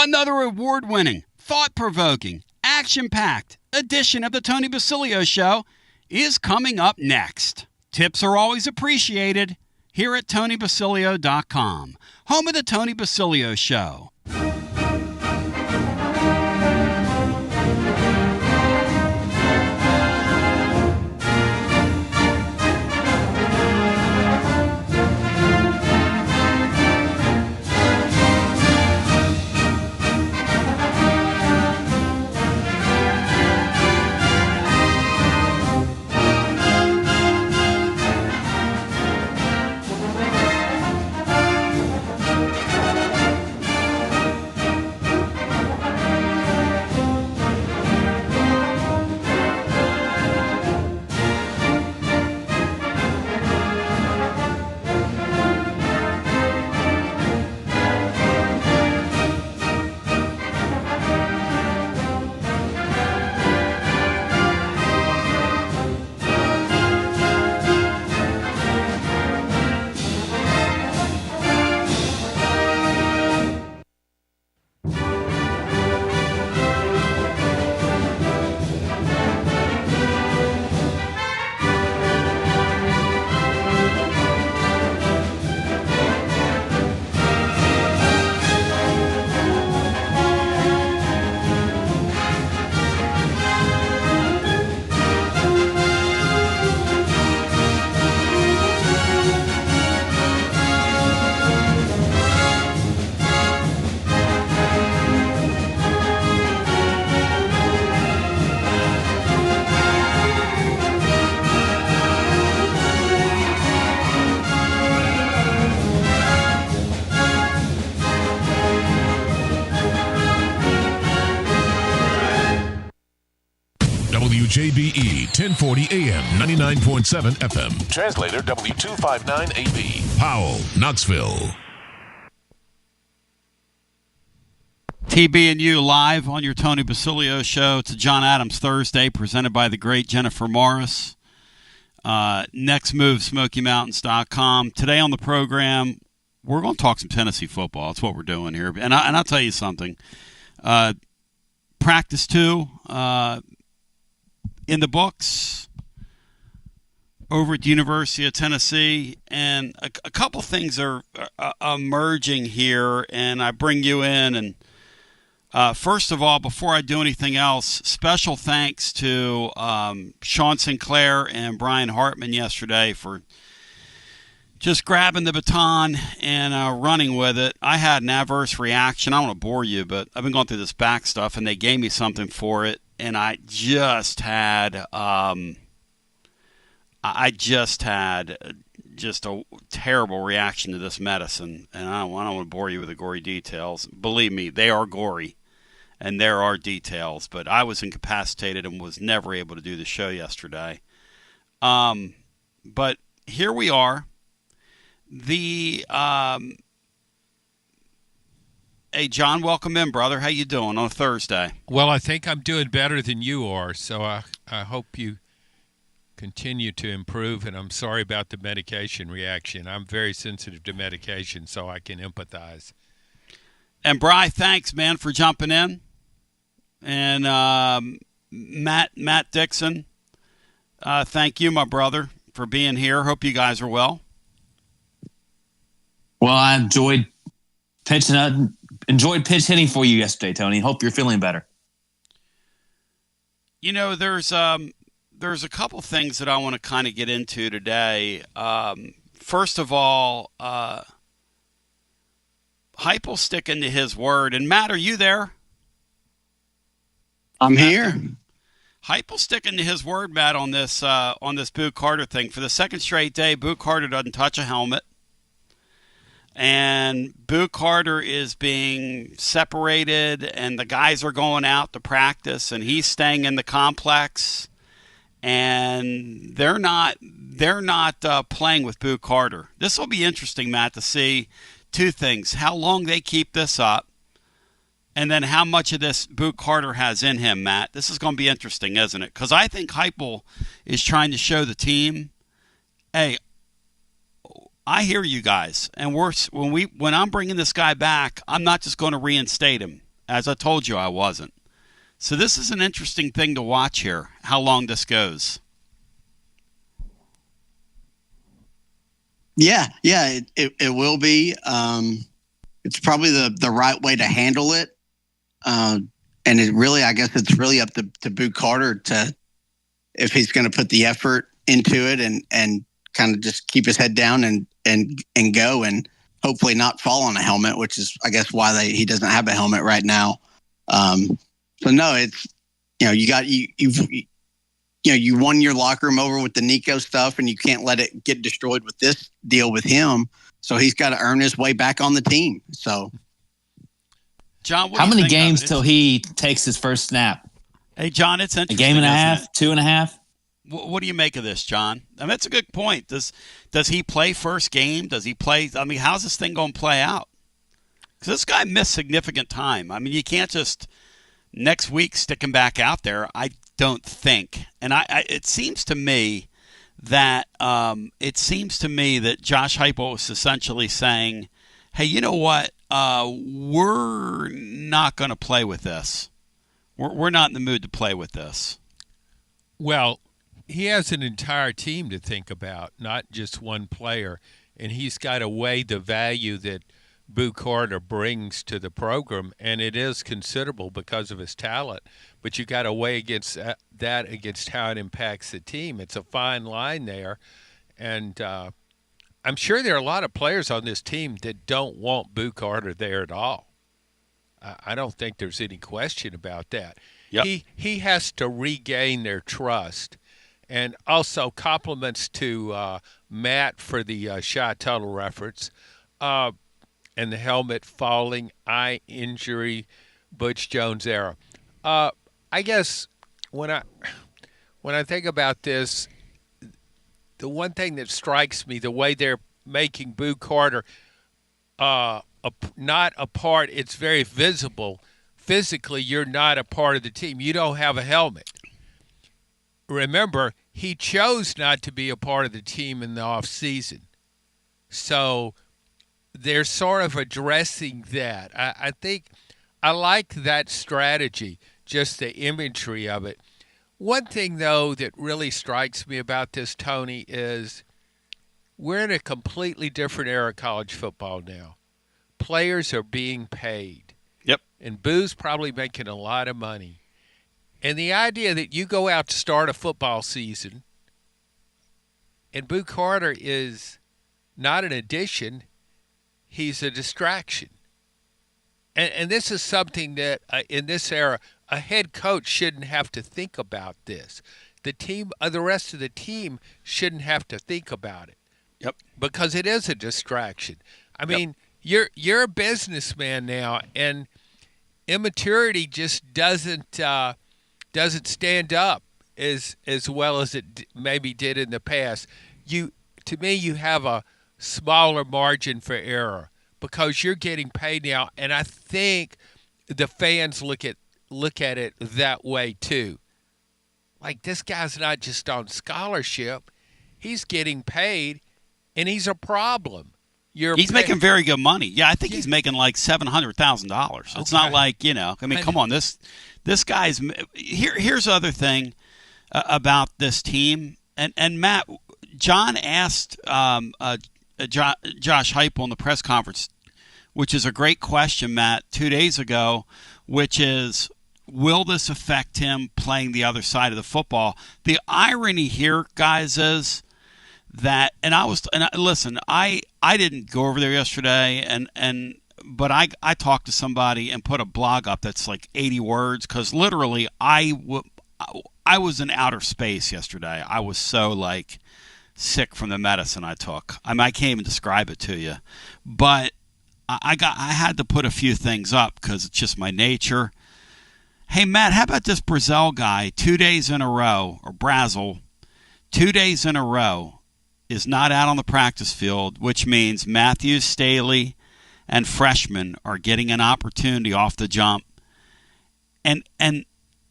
Another award-winning, thought-provoking, action-packed edition of the Tony Basilio Show is coming up next. Tips are always appreciated here at TonyBasilio.com, home of the Tony Basilio Show. WJBE 1040 AM, 99.7 FM. Translator W259AB. Powell, Knoxville. TB and you live on your Tony Basilio Show. It's a John Adams Thursday presented by the great Jennifer Morris. Next move, SmokyMountains.com. Today on the program, we're going to talk some Tennessee football. That's what we're doing here. And I'll tell you something. Practice 2 in the books over at the University of Tennessee. And a couple things are emerging here, and I bring you in. And first of all, before I do anything else, special thanks to Sean Sinclair and Brian Hartman yesterday for just grabbing the baton and running with it. I had an adverse reaction. I don't want to bore you, but I've been going through this back stuff, and they gave me something for it, and I just had a terrible reaction to this medicine, and I don't want to bore you with the gory details. Believe me, they are gory, and there are details, but I was incapacitated and was never able to do the show yesterday. But here we are. Hey, John, welcome in, brother. How you doing on a Thursday? Well, I think I'm doing better than you are, so I hope you continue to improve, and I'm sorry about the medication reaction. I'm very sensitive to medication, so I can empathize. And, Bri, thanks, man, for jumping in. And Matt Dixon, thank you, my brother, for being here. Hope you guys are well. Well, I enjoyed pitch hitting for you yesterday, Tony. Hope you're feeling better. You know, there's a couple things that I want to kind of get into today. First of all, Heupel sticking to his word. And Matt, are you there? I'm here. Heupel sticking to his word, Matt, on this Boo Carter thing. For the second straight day, Boo Carter doesn't touch a helmet. And Boo Carter is being separated, and the guys are going out to practice, and he's staying in the complex, and they're not playing with Boo Carter. This will be interesting, Matt, to see two things: how long they keep this up, and then how much of this Boo Carter has in him, Matt. This is going to be interesting, isn't it? Because I think Heupel is trying to show the team, hey, I hear you guys, and when I'm bringing this guy back, I'm not just going to reinstate him. As I told you, I wasn't. So this is an interesting thing to watch here, how long this goes. Yeah, it will be. It's probably the right way to handle it. And it really, I guess it's really up to Boo Carter to, if he's going to put the effort into it and kind of just keep his head down and go and hopefully not fall on a helmet, which is, I guess, why he doesn't have a helmet right now. So no, it's, you won your locker room over with the Nico stuff, and you can't let it get destroyed with this deal with him. So he's got to earn his way back on the team. So, John, how many games till he takes his first snap? Hey, John, it's interesting. A game and a half, 2.5. What do you make of this, John? I mean, that's a good point. Does he play first game? Does he play? I mean, how's this thing going to play out? Because this guy missed significant time. I mean, you can't just next week stick him back out there. I don't think. And it seems to me that Josh Heupel was essentially saying, "Hey, you know what? We're not going to play with this. We're not in the mood to play with this." Well, he has an entire team to think about, not just one player, and he's got to weigh the value that Boo Carter brings to the program, and it is considerable because of his talent. But you got to weigh against that against how it impacts the team. It's a fine line there, and I'm sure there are a lot of players on this team that don't want Boo Carter there at all. I don't think there's any question about that. Yep. He has to regain their trust. And also compliments to Matt for the shot total reference and the helmet falling, eye injury, Butch Jones era. I guess when I think about this, the one thing that strikes me, the way they're making Boo Carter not a part, it's very visible. Physically, you're not a part of the team. You don't have a helmet. Remember, he chose not to be a part of the team in the off season. So they're sort of addressing that. I think I like that strategy, just the imagery of it. One thing, though, that really strikes me about this, Tony, is we're in a completely different era of college football now. Players are being paid. Yep. And Boo's probably making a lot of money. And the idea that you go out to start a football season and Boo Carter is not an addition, he's a distraction. And this is something that in this era, a head coach shouldn't have to think about this. The rest of the team shouldn't have to think about it. Yep. Because it is a distraction. I mean, you're a businessman now, and immaturity just doesn't stand up as well as it maybe did in the past. To me, you have a smaller margin for error because you're getting paid now, and I think the fans look at it that way too. Like, this guy's not just on scholarship; he's getting paid, and he's a problem. He's making very good money. Yeah, I think he's making like $700,000. It's not like, I mean, come on, this guy's here's the other thing about this team. And Matt, John asked Josh Heupel in the press conference, which is a great question, Matt, 2 days ago, which is, will this affect him playing the other side of the football? The irony here, guys, is that, listen, I didn't go over there yesterday, but I talked to somebody and put a blog up that's like 80 words, because literally I was in outer space yesterday. I was so sick from the medicine I took. I mean, I can't even describe it to you, but I had to put a few things up because it's just my nature. Hey, Matt, how about this Brazil guy 2 days in a row, or Brazil, 2 days in a row, is not out on the practice field, which means Matthews, Staley, and freshmen are getting an opportunity off the jump. And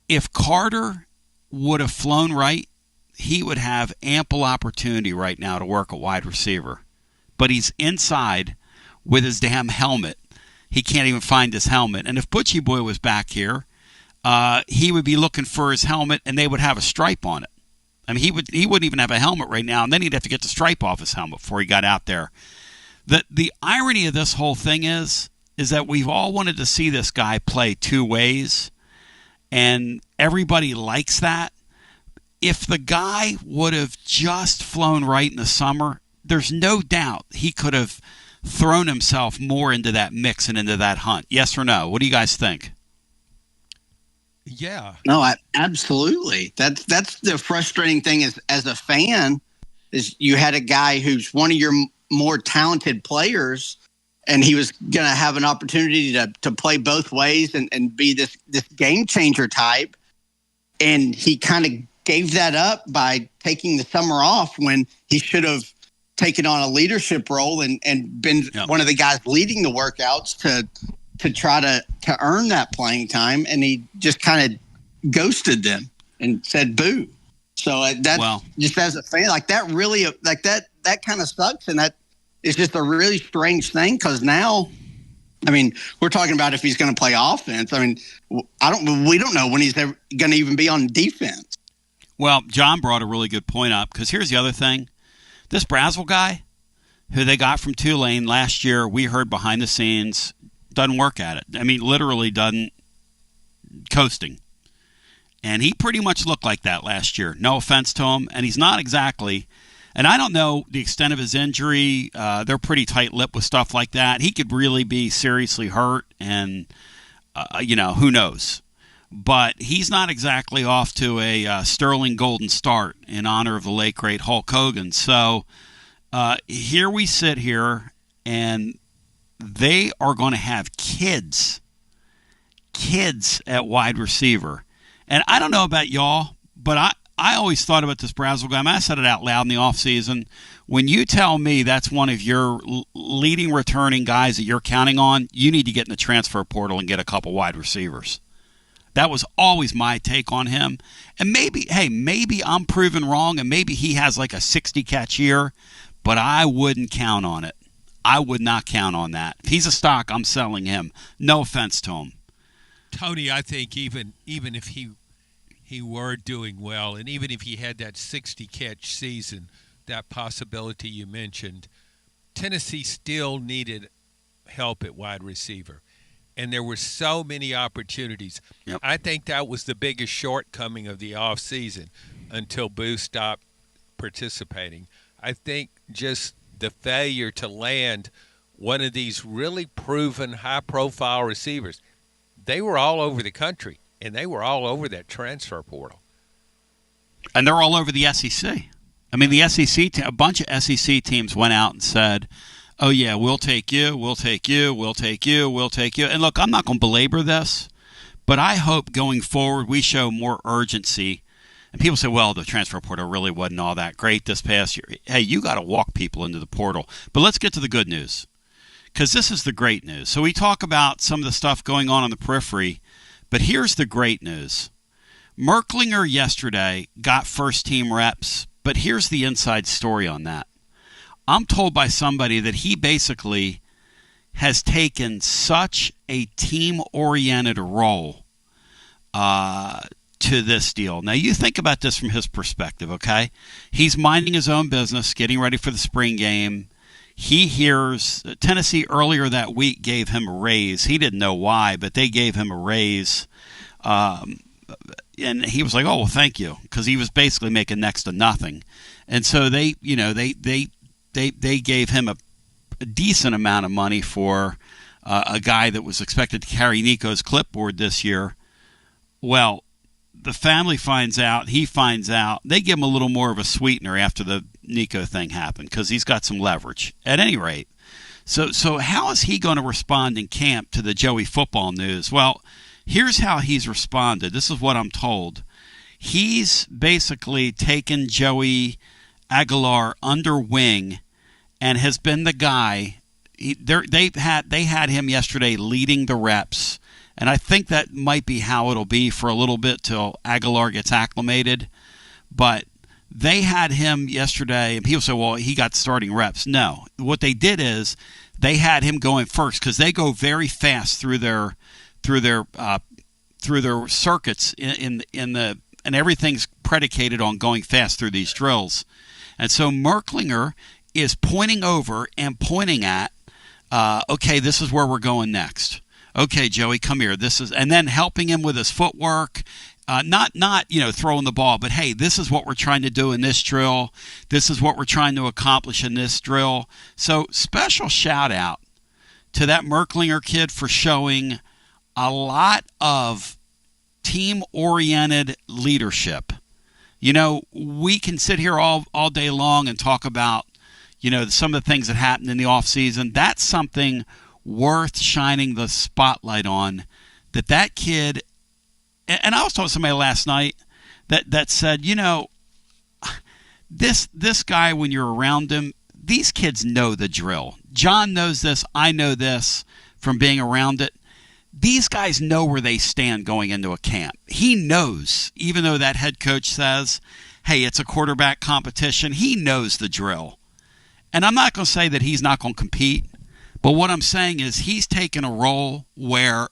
if Carter would have flown right, he would have ample opportunity right now to work a wide receiver. But he's inside with his damn helmet. he can't even find his helmet. And if Butchie Boy was back here, he would be looking for his helmet, and they would have a stripe on it. I mean, he wouldn't even have a helmet right now, and then he'd have to get the stripe off his helmet before he got out there. The irony of this whole thing is that we've all wanted to see this guy play two ways, and everybody likes that. If the guy would have just flown right in the summer, there's no doubt he could have thrown himself more into that mix and into that hunt. Yes or no? What do you guys think? Yeah. No, absolutely. That's the frustrating thing as a fan is you had a guy who's one of your more talented players, and he was going to have an opportunity to play both ways and be this game changer type. And he kind of gave that up by taking the summer off when he should have taken on a leadership role and been one of the guys leading the workouts to try to earn that playing time. And he just kind of ghosted them and said, boo. So just as a fan, like that really, like that kind of sucks. And that is just a really strange thing. Cause now, I mean, we're talking about if he's going to play offense. I mean, we don't know when he's going to even be on defense. Well, John brought a really good point up, because here's the other thing. This Brazel guy, who they got from Tulane last year, we heard behind the scenes, doesn't work at it. I mean, literally doesn't, coasting. And he pretty much looked like that last year. No offense to him. And he's not exactly, and I don't know the extent of his injury. They're pretty tight-lipped with stuff like that. He could really be seriously hurt, and, who knows. But he's not exactly off to a sterling golden start in honor of the late, great Hulk Hogan. So here we sit here, and they are going to have kids at wide receiver. And I don't know about y'all, but I always thought about this Brazel guy. I mean, I said it out loud in the offseason. When you tell me that's one of your leading returning guys that you're counting on, you need to get in the transfer portal and get a couple wide receivers. That was always my take on him. And maybe I'm proven wrong, and maybe he has like a 60-catch year, but I wouldn't count on it. I would not count on that. If he's a stock, I'm selling him. No offense to him. Tony, I think even if he were doing well, and even if he had that 60-catch season, that possibility you mentioned, Tennessee still needed help at wide receiver. And there were so many opportunities. Yep. I think that was the biggest shortcoming of the offseason until Boo stopped participating. I think just the failure to land one of these really proven high-profile receivers, they were all over the country, and they were all over that transfer portal. And they're all over the SEC. I mean, the SEC, a bunch of SEC teams went out and said, oh, yeah, we'll take you, we'll take you, we'll take you, we'll take you. And look, I'm not going to belabor this, but I hope going forward we show more urgency. And people say, well, the transfer portal really wasn't all that great this past year. Hey, you got to walk people into the portal. But let's get to the good news, because this is the great news. So we talk about some of the stuff going on the periphery, but here's the great news. Merklinger yesterday got first-team reps, but here's the inside story on that. I'm told by somebody that he basically has taken such a team-oriented role to this deal. Now, you think about this from his perspective, okay? He's minding his own business, getting ready for the spring game. He hears Tennessee earlier that week gave him a raise. He didn't know why, but they gave him a raise. And he was like, oh, well, thank you, because he was basically making next to nothing. And so they gave him a decent amount of money for a guy that was expected to carry Nico's clipboard this year. Well, the family finds out, he finds out. They give him a little more of a sweetener after the Nico thing happened, because he's got some leverage. At any rate, so how is he going to respond in camp to the Joey football news? Well, here's how he's responded. This is what I'm told. He's basically taken Joey Aguilar under wing and has been the guy. They had him yesterday leading the reps, and I think that might be how it'll be for a little bit till Aguilar gets acclimated. But they had him yesterday, and people say, well, he got starting reps. No. What they did is they had him going first because they go very fast through their circuits in the and everything's predicated on going fast through these drills. And so Merklinger is pointing over and pointing at, okay, this is where we're going next. Okay, Joey, come here. And then helping him with his footwork, not throwing the ball, but hey, this is what we're trying to do in this drill. This is what we're trying to accomplish in this drill. So special shout out to that Merklinger kid for showing a lot of team-oriented leadership. We can sit here all day long and talk about, some of the things that happened in the offseason. That's something worth shining the spotlight on, that kid. And I was talking to somebody last night that said, this guy, when you're around him, these kids know the drill. John knows this. I know this from being around it. These guys know where they stand going into a camp. He knows, even though that head coach says, hey, it's a quarterback competition, he knows the drill. And I'm not going to say that he's not going to compete, but what I'm saying is he's taken a role where,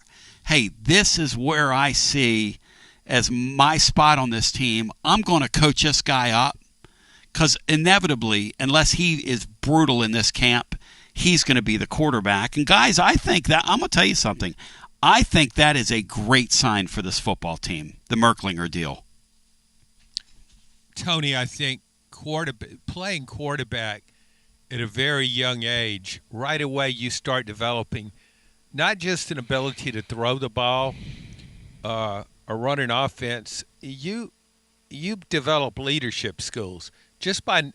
hey, this is where I see as my spot on this team. I'm going to coach this guy up because inevitably, unless he is brutal in this camp, he's going to be the quarterback. And guys, I think that, I'm going to tell you something, I think that is a great sign for this football team, the Merklinger deal. Tony, I think playing quarterback at a very young age, right away you start developing not just an ability to throw the ball or run an offense. You develop leadership skills just by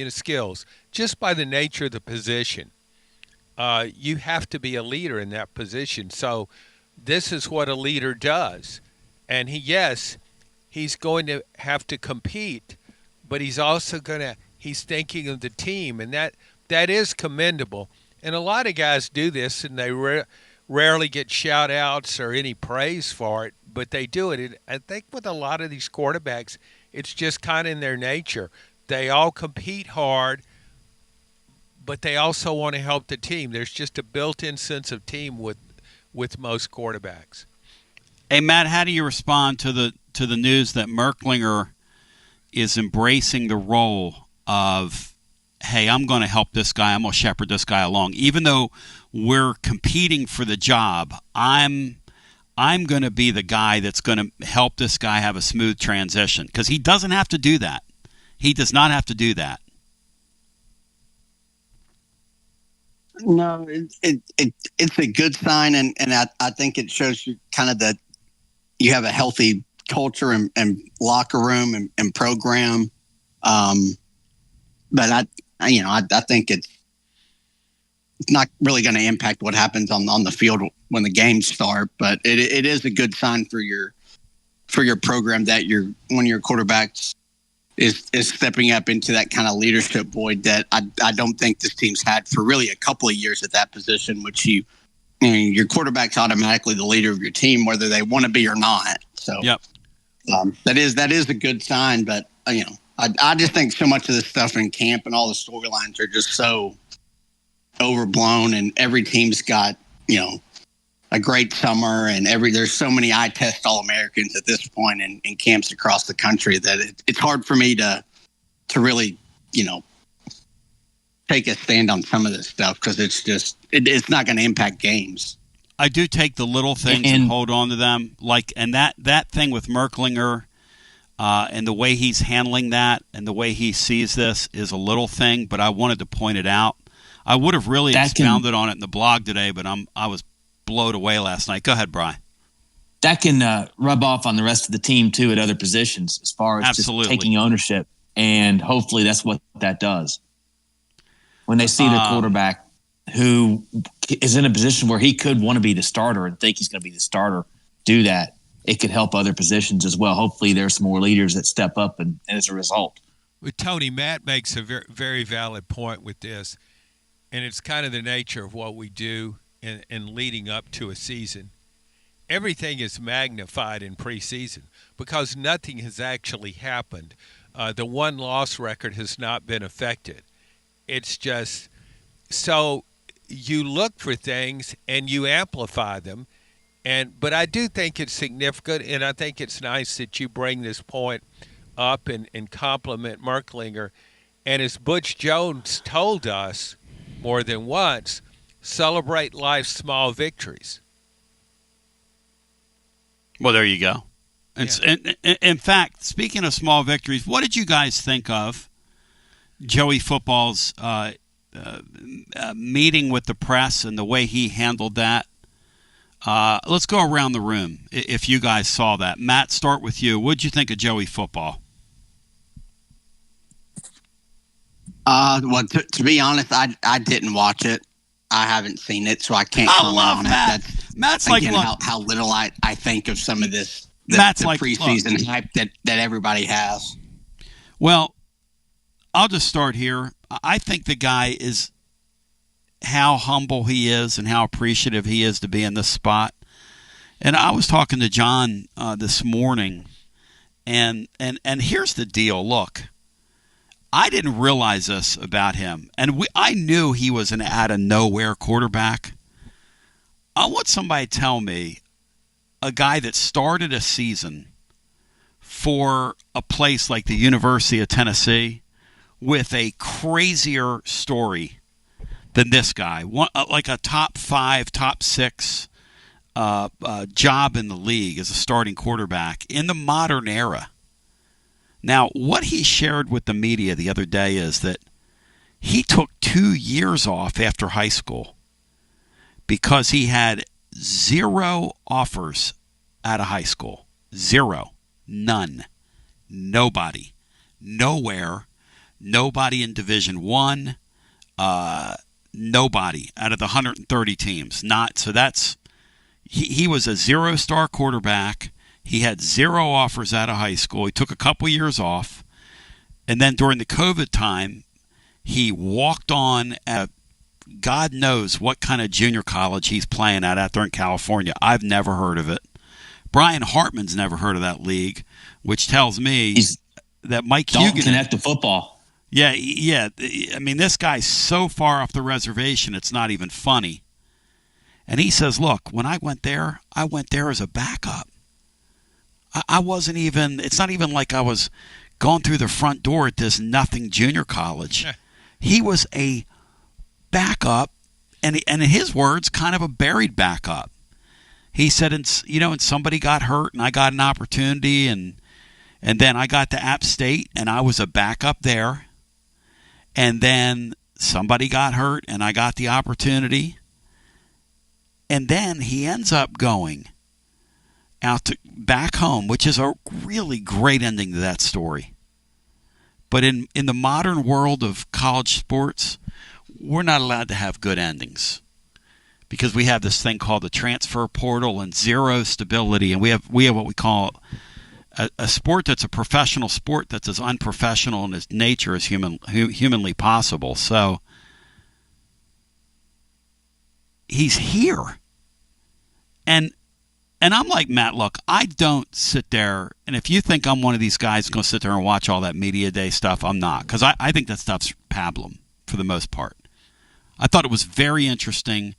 skills, just by the nature of the position. You have to be a leader in that position. So this is what a leader does. And he's going to have to compete, but he's also he's thinking of the team, and that is commendable. And a lot of guys do this, and they rarely get shout-outs or any praise for it, but they do it. And I think with a lot of these quarterbacks, it's just kind of in their nature. They all compete hard, but they also want to help the team. There's just a built-in sense of team with most quarterbacks. Hey, Matt, how do you respond to the news that Merklinger is embracing the role of, hey, I'm going to help this guy, I'm going to shepherd this guy along, even though we're competing for the job, I'm going to be the guy that's going to help this guy have a smooth transition, because he doesn't have to do that. He does not have to do that. No, it's a good sign, and I think it shows you kind of that you have a healthy culture and locker room and program. But I think it's not really going to impact what happens on the field when the games start. But it is a good sign for your program that one of your quarterbacks is stepping up into that kind of leadership void that I don't think this team's had for really a couple of years at that position, which your quarterback's automatically the leader of your team, whether they want to be or not. So yep. That is a good sign. But, I just think so much of this stuff in camp and all the storylines are just so overblown, and every team's got, a great summer, and there's so many eye test All-Americans at this point in camps across the country that it's hard for me to really, take a stand on some of this stuff, because it's just it's not going to impact games. I do take the little things and hold on to them, and that thing with Merklinger and the way he's handling that and the way he sees this is a little thing, but I wanted to point it out. I would have really expounded on it in the blog today, but I was blowed away last night. Go ahead, Brian. That can rub off on the rest of the team too at other positions, as far as Absolutely. Just taking ownership, and hopefully that's what that does. When they see their quarterback who is in a position where he could want to be the starter and think he's going to be the starter, do that, it could help other positions as well. Hopefully there's some more leaders that step up and as a result. With Tony, Matt makes a very, very valid point with this, and it's kind of the nature of what we do in leading up to a season. Everything is magnified in preseason because nothing has actually happened. The one-loss record has not been affected. It's just So you look for things and you amplify them. But I do think it's significant, and I think it's nice that you bring this point up and compliment Merklinger. And as Butch Jones told us more than once, celebrate life's small victories. Well, there you go. In fact, speaking of small victories, what did you guys think of Joey Football's meeting with the press and the way he handled that? Let's go around the room if you guys saw that. Matt, start with you. What did you think of Joey Football? Well, to be honest, I didn't watch it. I haven't seen it, so I can't comment on Matt. it. That's, Matt's again, like, how little I think of some of this. Matt's the like, preseason hype that everybody has. Well, I'll just start here. I think the guy is how humble he is and how appreciative he is to be in this spot. And I was talking to John this morning, and here's the deal. Look, I didn't realize this about him, and I knew he was an out-of-nowhere quarterback. I want somebody to tell me a guy that started a season for a place like the University of Tennessee with a crazier story than this guy, like a top 5, top 6 job in the league as a starting quarterback in the modern era. Now, what he shared with the media the other day is that he took 2 years off after high school because he had 0 offers out of high school. 0. None. Nobody. Nowhere. Nobody in Division I. Nobody out of the 130 teams. So that's he was a 0-star quarterback. He had 0 offers out of high school. He took a couple years off. And then during the COVID time, he walked on at God knows what kind of junior college he's playing at out there in California. I've never heard of it. Brian Hartman's never heard of that league, which tells me that Mike don't Hugan connect to football. Yeah. I mean, this guy's so far off the reservation, it's not even funny. And he says, look, when I went there as a backup. I wasn't even, it's not even like I was going through the front door at this nothing junior college. He was a backup, and in his words, kind of a buried backup. He said, and somebody got hurt, and I got an opportunity, and then I got to App State, and I was a backup there. And then somebody got hurt, and I got the opportunity. And then he ends up going back home, which is a really great ending to that story. But in the modern world of college sports, we're not allowed to have good endings because we have this thing called the transfer portal and 0 stability, and we have what we call a sport that's a professional sport that's as unprofessional in its nature as humanly possible. So he's here. And I'm like, Matt, look, I don't sit there, and if you think I'm one of these guys who's going to sit there and watch all that media day stuff, I'm not, because I think that stuff's pablum for the most part. I thought it was very interesting.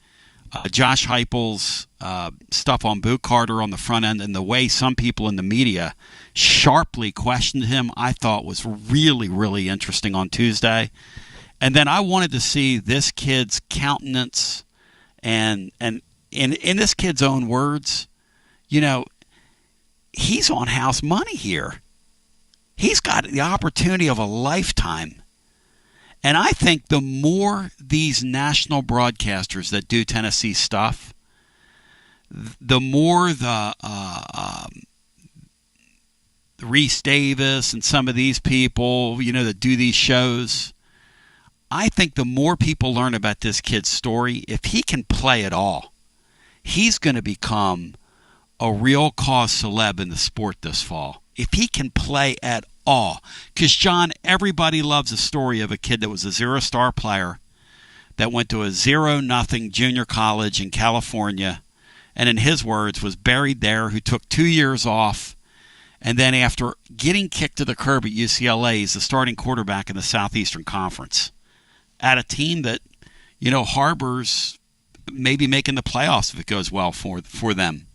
Josh Heupel's stuff on Boot Carter on the front end and the way some people in the media sharply questioned him, I thought was really, really interesting on Tuesday. And then I wanted to see this kid's countenance and in this kid's own words, he's on house money here. He's got the opportunity of a lifetime. And I think the more these national broadcasters that do Tennessee stuff, the more the Reese Davis and some of these people, that do these shows, I think the more people learn about this kid's story, if he can play at all, he's going to become a real cause celeb in the sport this fall. If he can play at all. Because, John, everybody loves a story of a kid that was a 0-star player that went to a 0-0 junior college in California, and in his words, was buried there, who took 2 years off, and then after getting kicked to the curb at UCLA, he's the starting quarterback in the Southeastern Conference at a team that, Harbor's maybe making the playoffs if it goes well for them.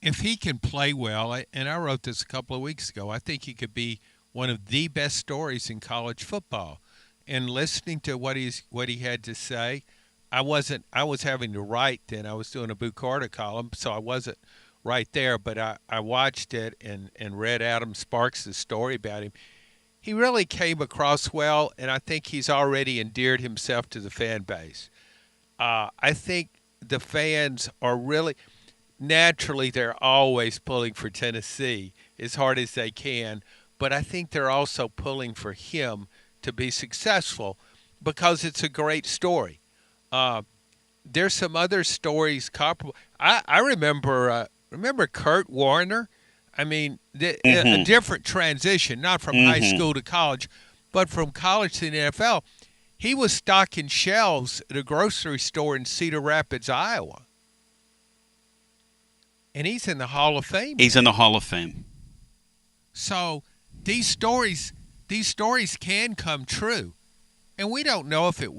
If he can play well, and I wrote this a couple of weeks ago, I think he could be one of the best stories in college football. And listening to what he had to say, I was having to write then. I was doing a Boo Carter column, so I wasn't right there, but I watched it and read Adam Sparks' story about him. He really came across well, and I think he's already endeared himself to the fan base. I think the fans are really naturally they're always pulling for Tennessee as hard as they can, but I think they're also pulling for him to be successful because it's a great story. There's some other stories comparable. I remember Kurt Warner. I mean, a different transition, not from high school to college, but from college to the NFL. He was stocking shelves at a grocery store in Cedar Rapids, Iowa. And he's in the Hall of Fame. He's in the Hall of Fame. So these stories can come true. And we don't know if it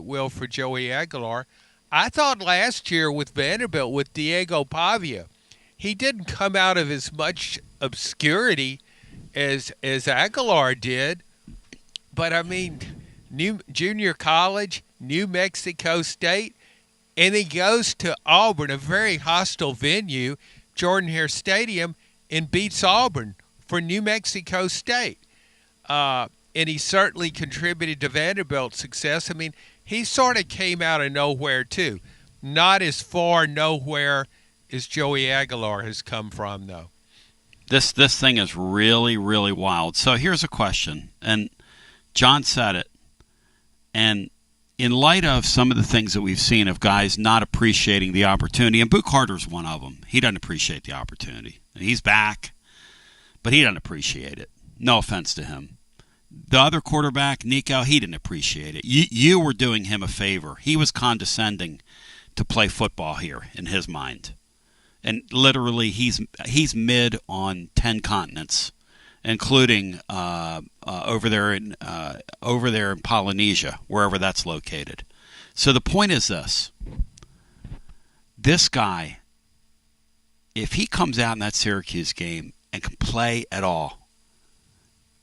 will for Joey Aguilar. I thought last year with Vanderbilt, with Diego Pavia, he didn't come out of as much obscurity as Aguilar did. But, I mean, junior college, New Mexico State, and he goes to Auburn, a very hostile venue, Jordan-Hare Stadium, and beats Auburn for New Mexico State. And he certainly contributed to Vanderbilt's success. I mean, he sort of came out of nowhere, too. Not as far nowhere as Joey Aguilar has come from, though. This thing is really, really wild. So here's a question, and John said it. And in light of some of the things that we've seen of guys not appreciating the opportunity, and Boo Carter's one of them. He doesn't appreciate the opportunity. And he's back, but he doesn't appreciate it. No offense to him. The other quarterback, Nico, he didn't appreciate it. You were doing him a favor. He was condescending to play football here in his mind. And literally, he's mid on 10 continents, including over there in Polynesia, wherever that's located. So the point is this: this guy, if he comes out in that Syracuse game and can play at all,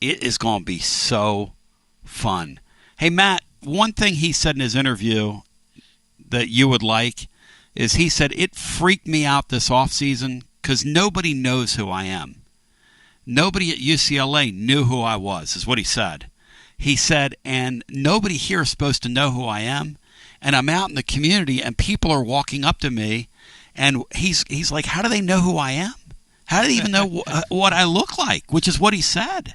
it is going to be so fun. Hey, Matt, one thing he said in his interview that you would like is he said, it freaked me out this offseason because nobody knows who I am. Nobody at UCLA knew who I was, is what he said. He said, and nobody here is supposed to know who I am. And I'm out in the community, and people are walking up to me, and he's like, how do they know who I am? How do they even know what I look like? Which is what he said.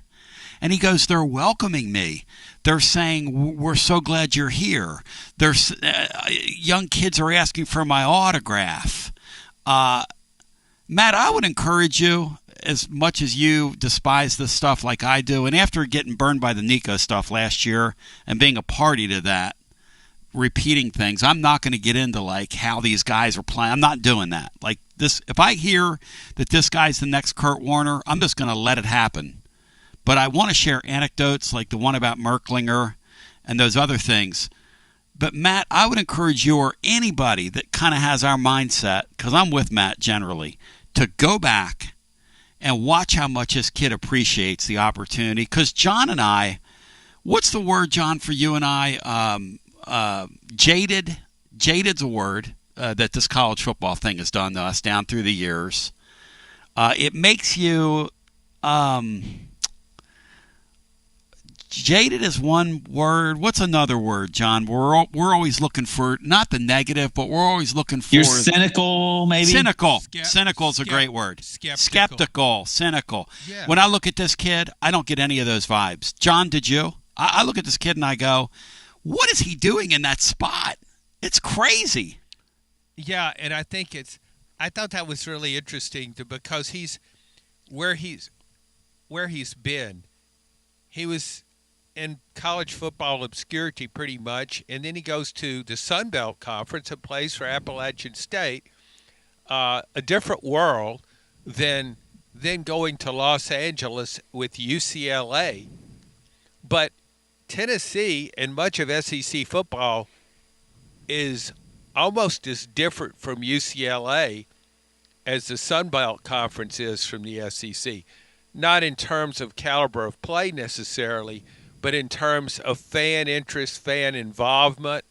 And he goes, they're welcoming me. They're saying, we're so glad you're here. There's young kids are asking for my autograph. Matt, I would encourage you, as much as you despise this stuff like I do, and after getting burned by the Nico stuff last year and being a party to that, repeating things, I'm not going to get into like how these guys are playing. I'm not doing that. Like this, if I hear that this guy's the next Kurt Warner, I'm just going to let it happen. But I want to share anecdotes like the one about Merklinger and those other things. But, Matt, I would encourage you or anybody that kind of has our mindset, because I'm with Matt generally, to go back and watch how much this kid appreciates the opportunity. Because John and I, what's the word, John, for you and I? Jaded. Jaded's a word that this college football thing has done to us down through the years. It makes you... jaded is one word. What's another word, John? We're always looking for not the negative, but we're always looking for... You're cynical, maybe? Cynical. Cynical is a great word. Skeptical. Cynical. Yeah. When I look at this kid, I don't get any of those vibes. John, did you? I look at this kid and I go, what is he doing in that spot? It's crazy. Yeah, and I think I thought that was really interesting because where he's been. He was in college football obscurity pretty much, and then he goes to the Sun Belt Conference and plays for Appalachian State, a different world than going to Los Angeles with UCLA. But Tennessee and much of SEC football is almost as different from UCLA as the Sun Belt Conference is from the SEC. Not in terms of caliber of play necessarily, but in terms of fan interest, fan involvement,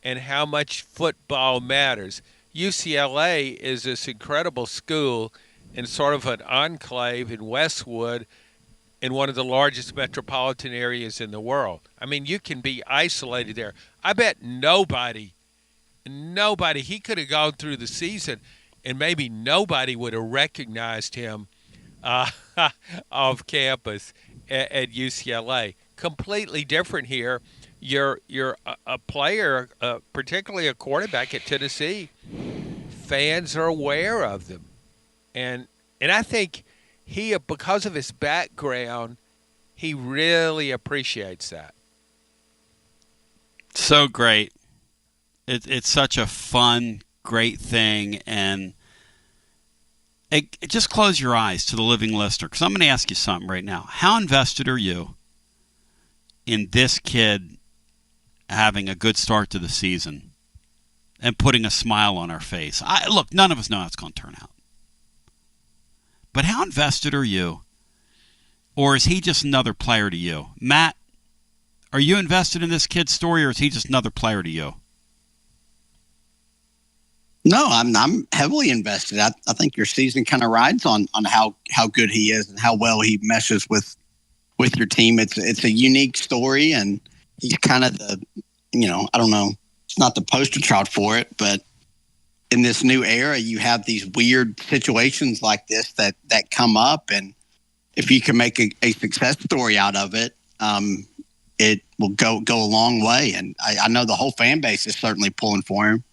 and how much football matters. UCLA is this incredible school in sort of an enclave in Westwood in one of the largest metropolitan areas in the world. I mean, you can be isolated there. I bet nobody, he could have gone through the season and maybe nobody would have recognized him off campus at UCLA. Completely different here. You're a player, particularly a quarterback at Tennessee. Fans are aware of them, and I think he, because of his background, he really appreciates that. So great. It's such a fun, great thing, and it just close your eyes to the living listener, because I'm going to ask you something right now. How invested are you in this kid having a good start to the season and putting a smile on our face? Look, none of us know how it's going to turn out. But how invested are you? Or is he just another player to you? Matt, are you invested in this kid's story, or is he just another player to you? No, I'm heavily invested. I think your season kind of rides on how good he is and how well he meshes with your team. It's a unique story, and he's kind of the, I don't know, it's not the poster child for it, but in this new era, you have these weird situations like this that come up, and if you can make a success story out of it, it will go a long way. And I know the whole fan base is certainly pulling for him.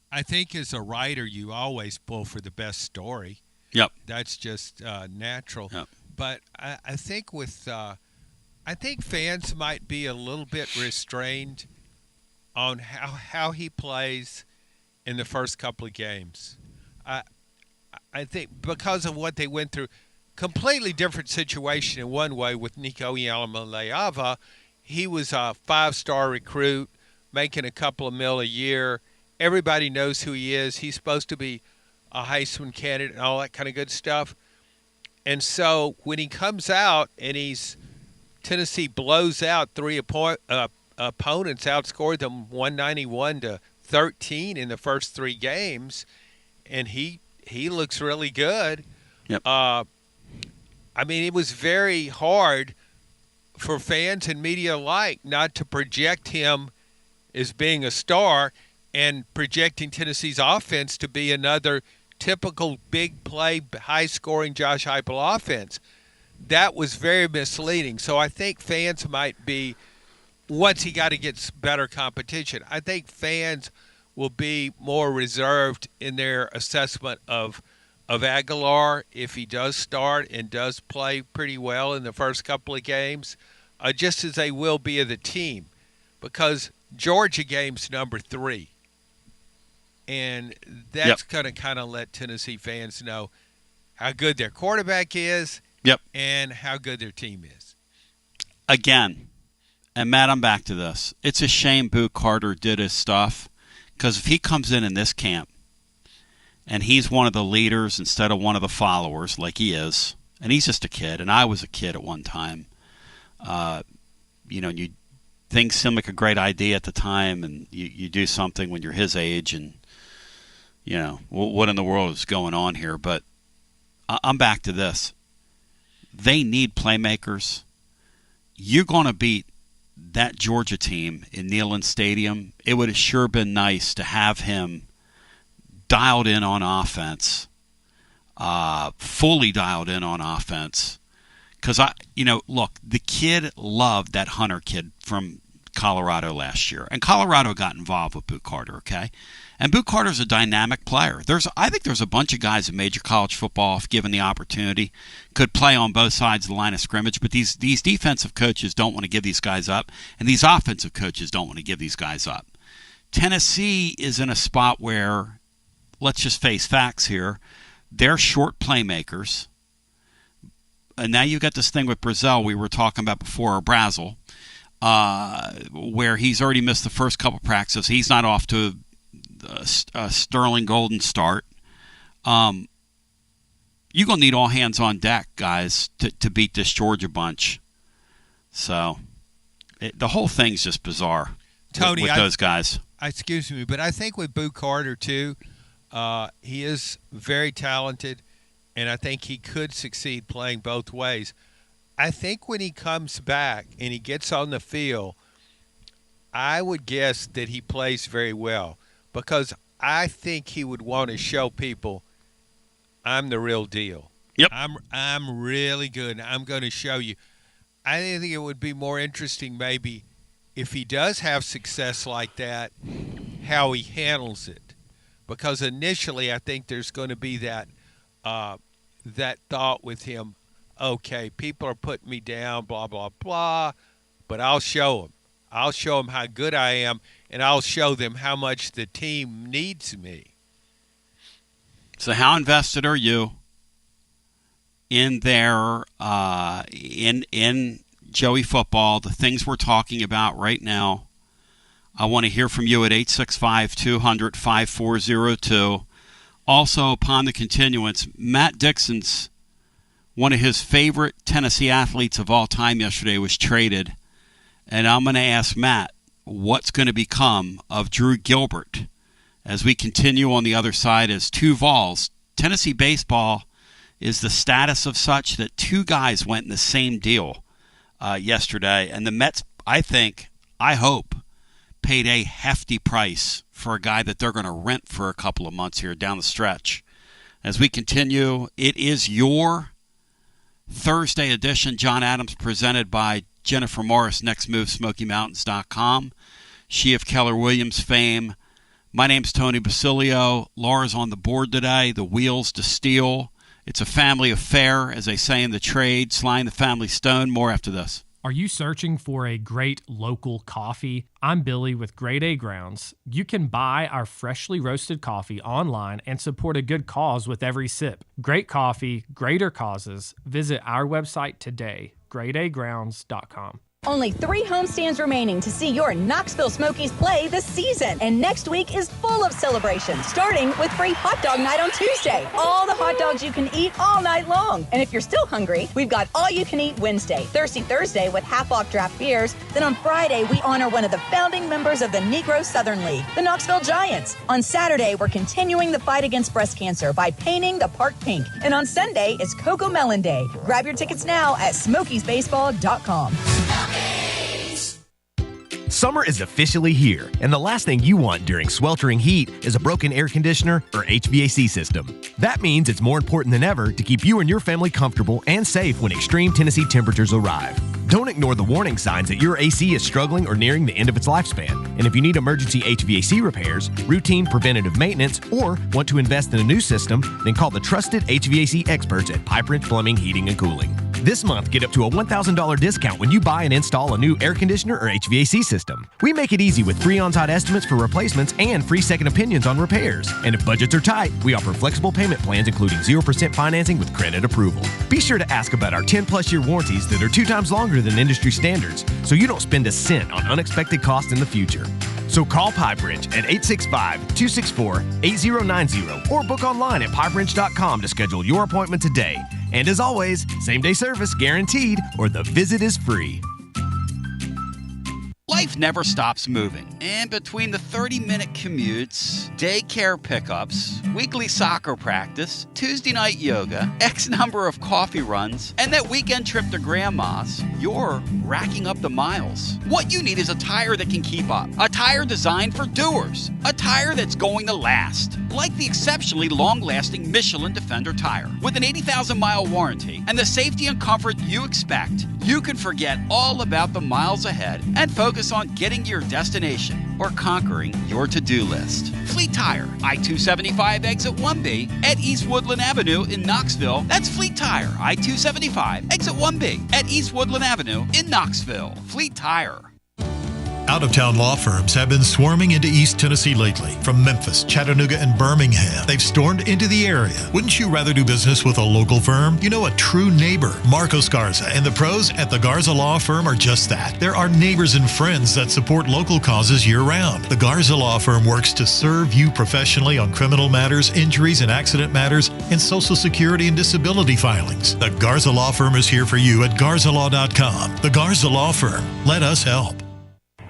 I think as a writer, you always pull for the best story. Yep. That's just natural. Yep. But I think I think fans might be a little bit restrained on how he plays in the first couple of games. I think because of what they went through, completely different situation in one way with Nico Iamaleava. He was a 5-star recruit, making a couple of mil a year. Everybody knows who he is. He's supposed to be a Heisman candidate and all that kind of good stuff. And so when he comes out and Tennessee blows out three opponents, outscored them 191-13 in the first 3 games, and he looks really good. Yep. I mean, it was very hard for fans and media alike not to project him as being a star and projecting Tennessee's offense to be another typical big play, high-scoring Josh Heupel offense. That was very misleading. So I think fans might be, once he got to get better competition, I think fans will be more reserved in their assessment of Aguilar if he does start and does play pretty well in the first couple of games, just as they will be of the team, because Georgia game's number 3. And that's going to kind of let Tennessee fans know how good their quarterback is and how good their team is. Again, and Matt, I'm back to this. It's a shame Boo Carter did his stuff, because if he comes in this camp and he's one of the leaders instead of one of the followers like he is, and he's just a kid, and I was a kid at one time, you things seem like a great idea at the time, and you do something when you're his age, and what in the world is going on here? But I'm back to this. They need playmakers. You're going to beat that Georgia team in Neyland Stadium. It would have sure been nice to have him dialed in on offense, fully dialed in on offense. Because, look, the kid loved that Hunter kid from Colorado last year. And Colorado got involved with Boo Carter, okay? And Boo Carter's a dynamic player. I think there's a bunch of guys in major college football, if given the opportunity, could play on both sides of the line of scrimmage. But these defensive coaches don't want to give these guys up, and these offensive coaches don't want to give these guys up. Tennessee is in a spot where, let's just face facts here, they're short playmakers. And now you've got this thing with Brazil we were talking about before, or Brazel. where he's already missed the first couple practices. He's not off to a sterling golden start. You're going to need all hands on deck, guys, to beat this Georgia bunch. So the whole thing's just bizarre, Tony, with those guys. Excuse me, but I think with Boo Carter, too, he is very talented, and I think he could succeed playing both ways. I think when he comes back and he gets on the field, I would guess that he plays very well, because I think he would want to show people, I'm the real deal. Yep. I'm really good. I'm going to show you. I think it would be more interesting maybe if he does have success like that, how he handles it. Because initially I think there's going to be that thought with him, okay, people are putting me down, blah, blah, blah, but I'll show them. I'll show them how good I am, and I'll show them how much the team needs me. So how invested are you in their in Joey football, the things we're talking about right now? I want to hear from you at 865-200-5402. Also, upon the continuance, Matt Dixon's, one of his favorite Tennessee athletes of all time yesterday, was traded. And I'm going to ask Matt what's going to become of Drew Gilbert as we continue on the other side as two Vols. Tennessee baseball is the status of such that two guys went in the same deal yesterday. And the Mets, I hope, paid a hefty price for a guy that they're going to rent for a couple of months here down the stretch. As we continue, it is your Thursday edition. John Adams presented by Jennifer Morris, Next Move, SmokyMountains.com. She of Keller Williams fame. My name's Tony Basilio. Laura's on the board today. The wheels to steel. It's a family affair, as they say in the trade. Sly and the Family Stone. More after this. Are you searching for a great local coffee? I'm Billy with Grade A Grounds. You can buy our freshly roasted coffee online and support a good cause with every sip. Great coffee, greater causes. Visit our website today, gradeagrounds.com. Only 3 homestands remaining to see your Knoxville Smokies play this season. And next week is full of celebrations, starting with free hot dog night on Tuesday. All the hot dogs you can eat all night long. And if you're still hungry, we've got all you can eat Wednesday, Thirsty Thursday with half off draft beers. Then on Friday, we honor one of the founding members of the Negro Southern League, the Knoxville Giants. On Saturday, we're continuing the fight against breast cancer by painting the park pink. And on Sunday is Cocoa Melon Day. Grab your tickets now at SmokiesBaseball.com. Summer is officially here, and the last thing you want during sweltering heat is a broken air conditioner or HVAC system. That means it's more important than ever to keep you and your family comfortable and safe when extreme Tennessee temperatures arrive. Don't ignore the warning signs that your AC is struggling or nearing the end of its lifespan. And if you need emergency HVAC repairs, routine preventative maintenance, or want to invest in a new system, then call the trusted HVAC experts at Pipe Wrench Plumbing, Heating, and Cooling. This month, get up to a $1,000 discount when you buy and install a new air conditioner or HVAC system. We make it easy with free on-site estimates for replacements and free second opinions on repairs. And if budgets are tight, we offer flexible payment plans including 0% financing with credit approval. Be sure to ask about our 10-plus year warranties that are 2 times longer than industry standards, so you don't spend a cent on unexpected costs in the future. So call Pipe Wrench at 865-264-8090 or book online at pipewrench.com to schedule your appointment today. And as always, same-day service guaranteed or the visit is free. Life never stops moving. And between the 30-minute commutes, daycare pickups, weekly soccer practice, Tuesday night yoga, X number of coffee runs, and that weekend trip to Grandma's, you're racking up the miles. What you need is a tire that can keep up. A tire designed for doers. A tire that's going to last. Like the exceptionally long-lasting Michelin Defender tire. With an 80,000-mile warranty and the safety and comfort you expect, you can forget all about the miles ahead and focus on getting to your destination or conquering your to-do list. Fleet Tire, I-275 exit 1B at East Woodland Avenue in Knoxville. That's Fleet Tire, I-275 exit 1B at East Woodland Avenue in Knoxville. Fleet Tire. Out-of-town law firms have been swarming into East Tennessee lately. From Memphis, Chattanooga, and Birmingham, they've stormed into the area. Wouldn't you rather do business with a local firm? You know, a true neighbor. Marcos Garza and the pros at the Garza Law Firm are just that. There are neighbors and friends that support local causes year-round. The Garza Law Firm works to serve you professionally on criminal matters, injuries and accident matters, and Social Security and disability filings. The Garza Law Firm is here for you at garzalaw.com. The Garza Law Firm. Let us help.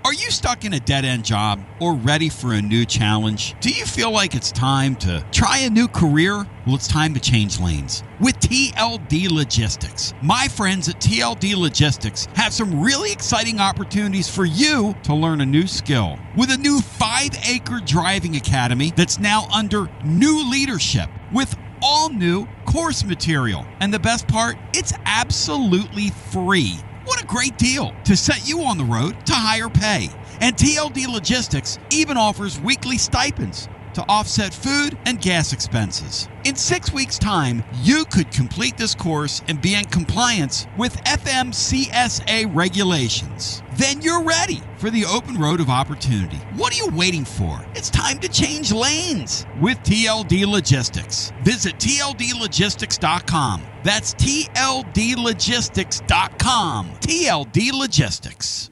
Are you stuck in a dead-end job or ready for a new challenge? Do you feel like it's time to try a new career? Well, it's time to change lanes with TLD Logistics. My friends at TLD Logistics have some really exciting opportunities for you to learn a new skill. With a new 5-acre driving academy that's now under new leadership with all new course material. And the best part, it's absolutely free. What a great deal to set you on the road to higher pay. And TLD Logistics even offers weekly stipends to offset food and gas expenses. In 6 weeks' time, you could complete this course and be in compliance with FMCSA regulations. Then you're ready for the open road of opportunity. What are you waiting for? It's time to change lanes with TLD Logistics. Visit tldlogistics.com. That's tldlogistics.com. TLD Logistics.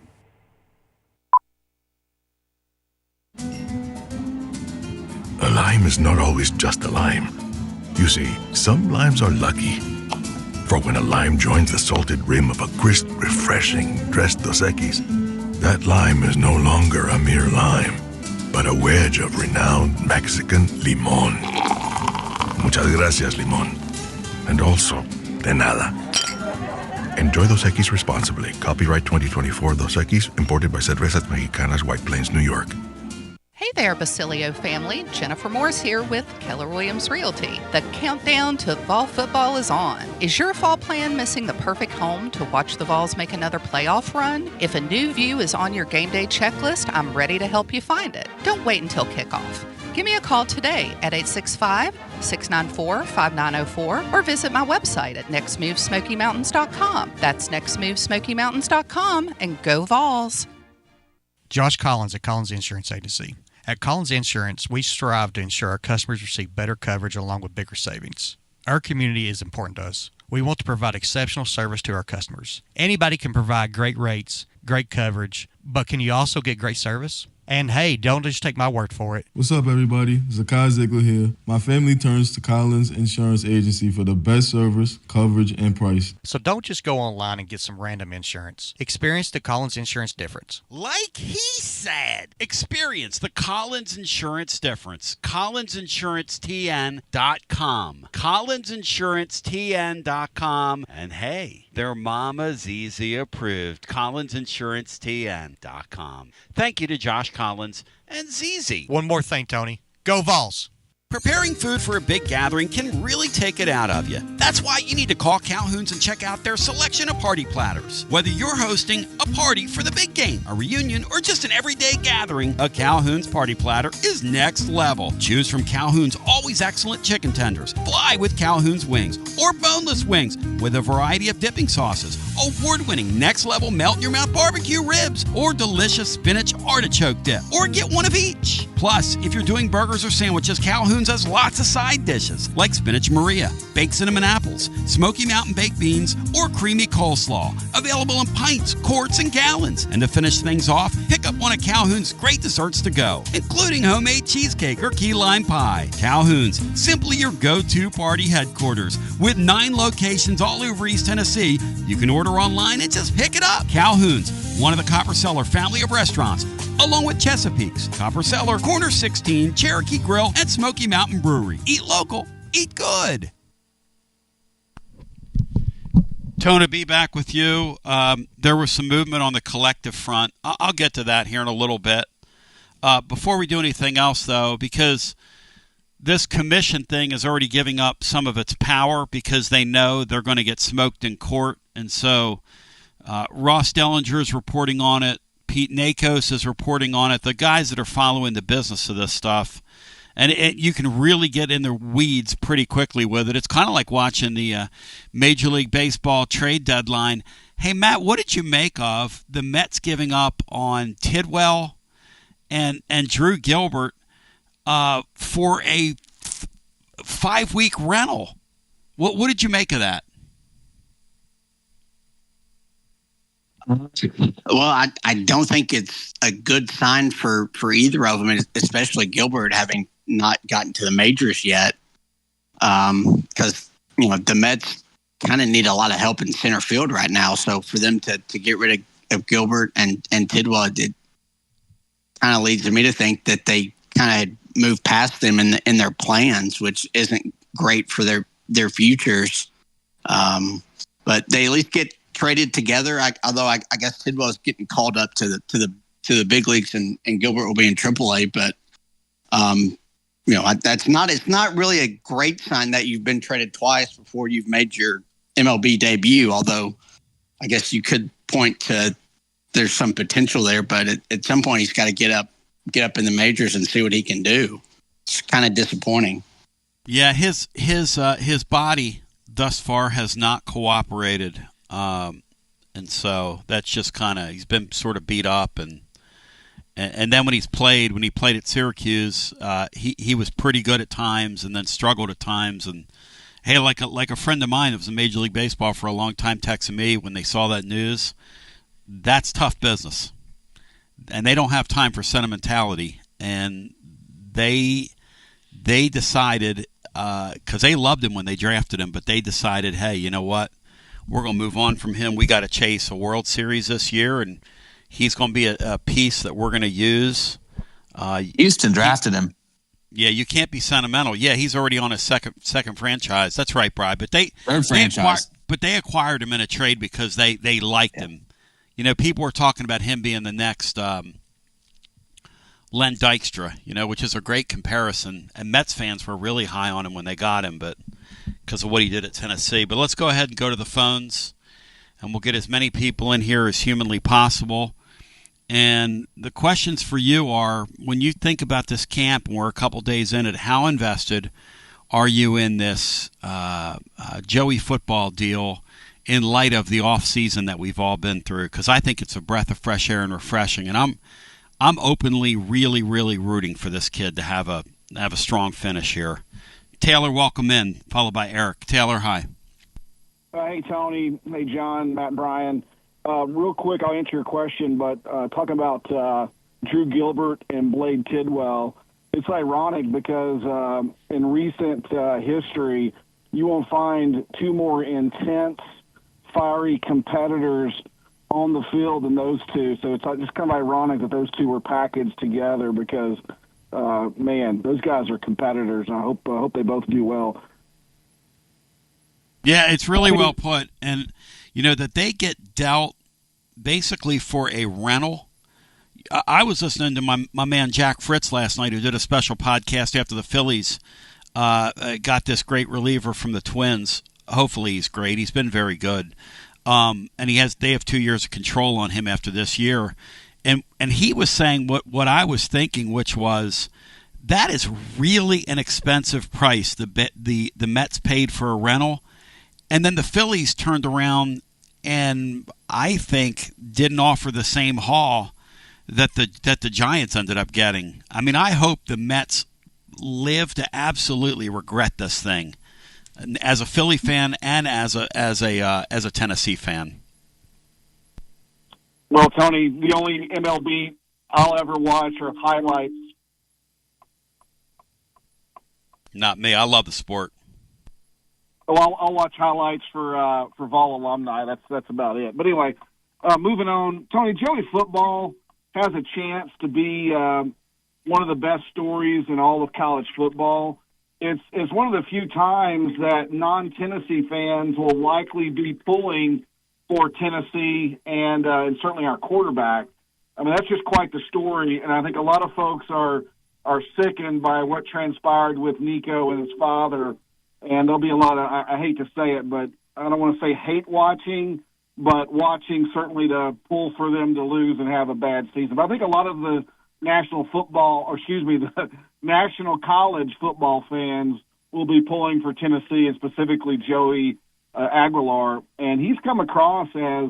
A lime is not always just a lime. You see, some limes are lucky. For when a lime joins the salted rim of a crisp, refreshing Tres Dos Equis, that lime is no longer a mere lime, but a wedge of renowned Mexican limón. Muchas gracias, limón. And also, de nada. Enjoy Dos Equis responsibly. Copyright 2024 Dos Equis, imported by Cervezas Mexicanas, White Plains, New York. Hey there, Basilio family. Jennifer Morris here with Keller Williams Realty. The countdown to fall football is on. Is your fall plan missing the perfect home to watch the Vols make another playoff run? If a new view is on your game day checklist, I'm ready to help you find it. Don't wait until kickoff. Give me a call today at 865-694-5904 or visit my website at nextmovesmokymountains.com. That's nextmovesmokymountains.com, and go Vols. Josh Collins at Collins Insurance Agency. At Collins Insurance, we strive to ensure our customers receive better coverage along with bigger savings. Our community is important to us. We want to provide exceptional service to our customers. Anybody can provide great rates, great coverage, but can you also get great service? And hey, don't just take my word for it. What's up, everybody? Zakai Ziegler here. My family turns to Collins Insurance Agency for the best service, coverage, and price. So don't just go online and get some random insurance. Experience the Collins Insurance difference. Like he said, experience the Collins Insurance difference. CollinsInsuranceTN.com. CollinsInsuranceTN.com. And hey, their Mama ZZ approved. CollinsInsuranceTN.com. Thank you to Josh Collins and ZZ. One more thing, Tony. Go Vols! Preparing food for a big gathering can really take it out of you. That's why you need to call Calhoun's and check out their selection of party platters. Whether you're hosting a party for the big game, a reunion, or just an everyday gathering, a Calhoun's party platter is next level. Choose from Calhoun's always excellent chicken tenders, fly with Calhoun's wings, or boneless wings with a variety of dipping sauces, award-winning next-level melt-in-your-mouth barbecue ribs, or delicious spinach artichoke dip, or get one of each. Plus, if you're doing burgers or sandwiches, Calhoun's has lots of side dishes like spinach Maria, baked cinnamon apples, Smoky Mountain baked beans, or creamy coleslaw. Available in pints, quarts, and gallons. And to finish things off, pick up one of Calhoun's great desserts to go, including homemade cheesecake or key lime pie. Calhoun's, simply your go-to party headquarters. With 9 locations all over East Tennessee, you can order online and just pick it up. Calhoun's, one of the Copper Cellar family of restaurants, along with Chesapeake's, Copper Cellar, Corner 16, Cherokee Grill, and Smoky Mountain Brewery. Eat local, eat good. Tony B, back with you. There was some movement on the collective front. I'll get to that here in a little bit. Before we do anything else, though, because this commission thing is already giving up some of its power because they know they're going to get smoked in court. And so Ross Dellinger is reporting on it. Pete Nakos is reporting on it. The guys that are following the business of this stuff. And you can really get in the weeds pretty quickly with it. It's kind of like watching the Major League Baseball trade deadline Hey, Matt, what did you make of the Mets giving up on Tidwell and Drew Gilbert for a 5-week rental? What did you make of that? Well, I don't think it's a good sign for either of them, especially Gilbert having not gotten to the majors yet. Because the Mets kind of need a lot of help in center field right now. So for them to get rid of Gilbert and Tidwell, it kind of leads me to think that they kind of moved past them in their plans, which isn't great for their futures. But they at least get traded together. Although I guess Tidwell is getting called up to the big leagues and Gilbert will be in AAA. But it's not really a great sign that you've been traded twice before you've made your MLB debut. Although I guess you could point to there's some potential there, but at some point he's got to get up in the majors and see what he can do. It's kind of disappointing. Yeah, his body thus far has not cooperated, and so that's just kind of he's been sort of beat up, and then when he played at Syracuse, he was pretty good at times, and then struggled at times. And hey, like a friend of mine that was in Major League Baseball for a long time texted me when they saw that news. That's tough business, and they don't have time for sentimentality, and they decided. Because they loved him when they drafted him, but they decided, hey, you know what? We're going to move on from him. We got to chase a World Series this year, and he's going to be a piece that we're going to use. Houston drafted him. Yeah, you can't be sentimental. Yeah, he's already on his second franchise. That's right, Bri. But third franchise. They acquired him in a trade because they liked him. People were talking about him being the next Len Dykstra, which is a great comparison. And Mets fans were really high on him when they got him, but because of what he did at Tennessee. But let's go ahead and go to the phones, and we'll get as many people in here as humanly possible. And the questions for you are, when you think about this camp, and we're a couple days in it, how invested are you in this Joey football deal in light of the off season that we've all been through? Because I think it's a breath of fresh air and refreshing, and I'm openly really, really rooting for this kid to have a strong finish here. Taylor, welcome in, followed by Eric. Taylor, hi. Hey, Tony. Hey, John, Matt, Brian. Real quick, I'll answer your question, but talking about Drew Gilbert and Blade Tidwell, it's ironic because in recent history, you won't find two more intense, fiery competitors on the field than those two. So it's just kind of ironic that those two were packaged together because, man, those guys are competitors. And I hope they both do well. Yeah, it's really well put. And, that they get dealt basically for a rental. I was listening to my man Jack Fritz last night, who did a special podcast after the Phillies got this great reliever from the Twins. Hopefully he's great. He's been very good. And they have 2 years of control on him after this year. And he was saying what I was thinking, which was that is really an expensive price the Mets paid for a rental. And then the Phillies turned around and I think didn't offer the same haul that the Giants ended up getting. I mean, I hope the Mets live to absolutely regret this thing, as a Philly fan and as a Tennessee fan. Well, Tony, the only MLB I'll ever watch are highlights. Not me. I love the sport. Well, I'll watch highlights for Vol alumni. That's about it. But anyway, moving on. Tony, Joey football has a chance to be one of the best stories in all of college football. It's one of the few times that non-Tennessee fans will likely be pulling for Tennessee and certainly our quarterback. I mean, that's just quite the story, and I think a lot of folks are sickened by what transpired with Nico and his father. And there'll be a lot of, I hate to say it, but I don't want to say hate watching, but watching certainly to pull for them to lose and have a bad season. But I think a lot of the the national college football fans will be pulling for Tennessee and specifically Joey Aguilar. And he's come across as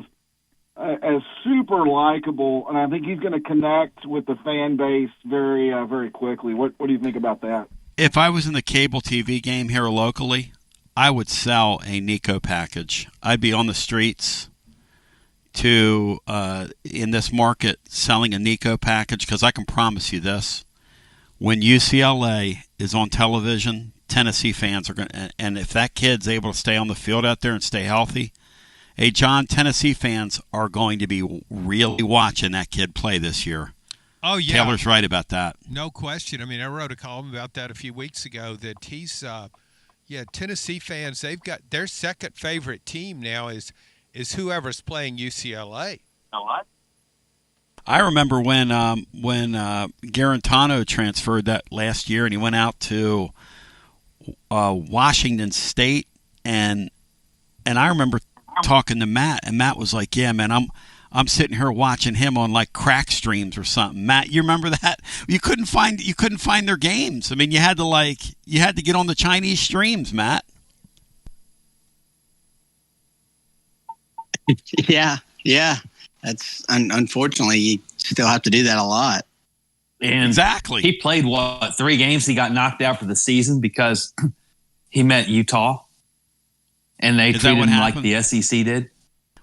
as super likable, and I think he's going to connect with the fan base very, very quickly. What do you think about that? If I was in the cable TV game here locally, I would sell a Nico package. I'd be on the streets to in this market selling a Nico package, because I can promise you this: when UCLA is on television, Tennessee fans are going to, and if that kid's able to stay on the field out there and stay healthy, hey, John, Tennessee fans are going to be really watching that kid play this year. Oh, yeah. Taylor's right about that. No question. I mean, I wrote a column about that a few weeks ago that he's Tennessee fans, they've got their second favorite team now is whoever's playing UCLA. I remember when Garantano transferred that last year, and he went out to Washington State, and I remember talking to Matt, and Matt was like, "Yeah, man, I'm sitting here watching him on like crack streams or something." Matt, you remember that? You couldn't find their games. I mean, you had to get on the Chinese streams, Matt. Yeah. That's unfortunately, you still have to do that a lot. And exactly. He played 3 games. He got knocked out for the season because he met Utah, and they treated him like the SEC did.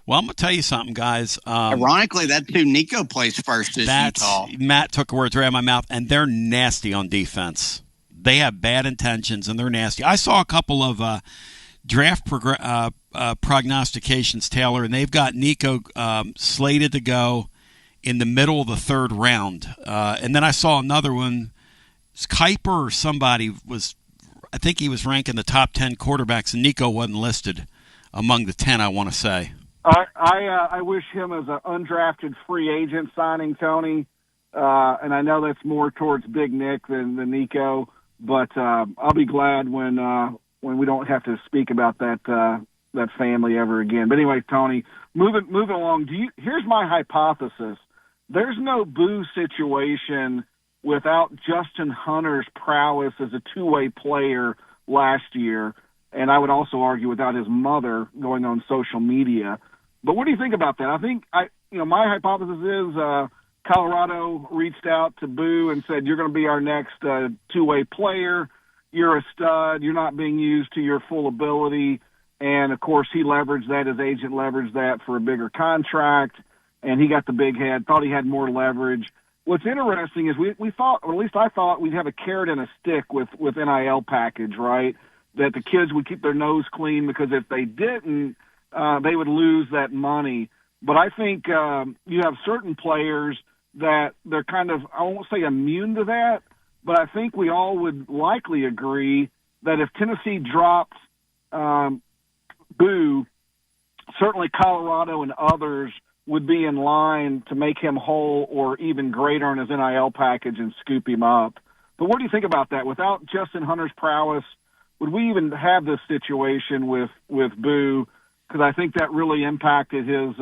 Well, I'm gonna tell you something, guys. Ironically, that's who Nico plays first. Is Utah. Matt took words right out of my mouth, and they're nasty on defense. They have bad intentions, and they're nasty. I saw a couple of draft prognostications, Taylor, and they've got Nico slated to go in the middle of the 3rd round. And then I saw another one. Kuiper or somebody was, I think he was ranking the top 10 quarterbacks, and Nico wasn't listed among the 10, I want to say. I wish him as an undrafted free agent signing, Tony. And I know that's more towards Big Nick than Nico, but I'll be glad when we don't have to speak about that family ever again. But anyway, Tony, moving along. Here's my hypothesis: there's no Boo situation without Justin Hunter's prowess as a two-way player last year, and I would also argue without his mother going on social media. But what do you think about that? I think my hypothesis is Colorado reached out to Boo and said, "You're going to be our next two-way player. You're a stud. You're not being used to your full ability." And, of course, he leveraged that. His agent leveraged that for a bigger contract, and he got the big head, thought he had more leverage. What's interesting is we thought, or at least I thought, we'd have a carrot and a stick with NIL package, right, that the kids would keep their nose clean, because if they didn't, they would lose that money. But I think you have certain players that they're kind of, I won't say immune to that, but I think we all would likely agree that if Tennessee dropped Boo, certainly Colorado and others would be in line to make him whole or even greater in his NIL package and scoop him up. But what do you think about that? Without Justin Hunter's prowess, would we even have this situation with Boo? Because I think that really impacted his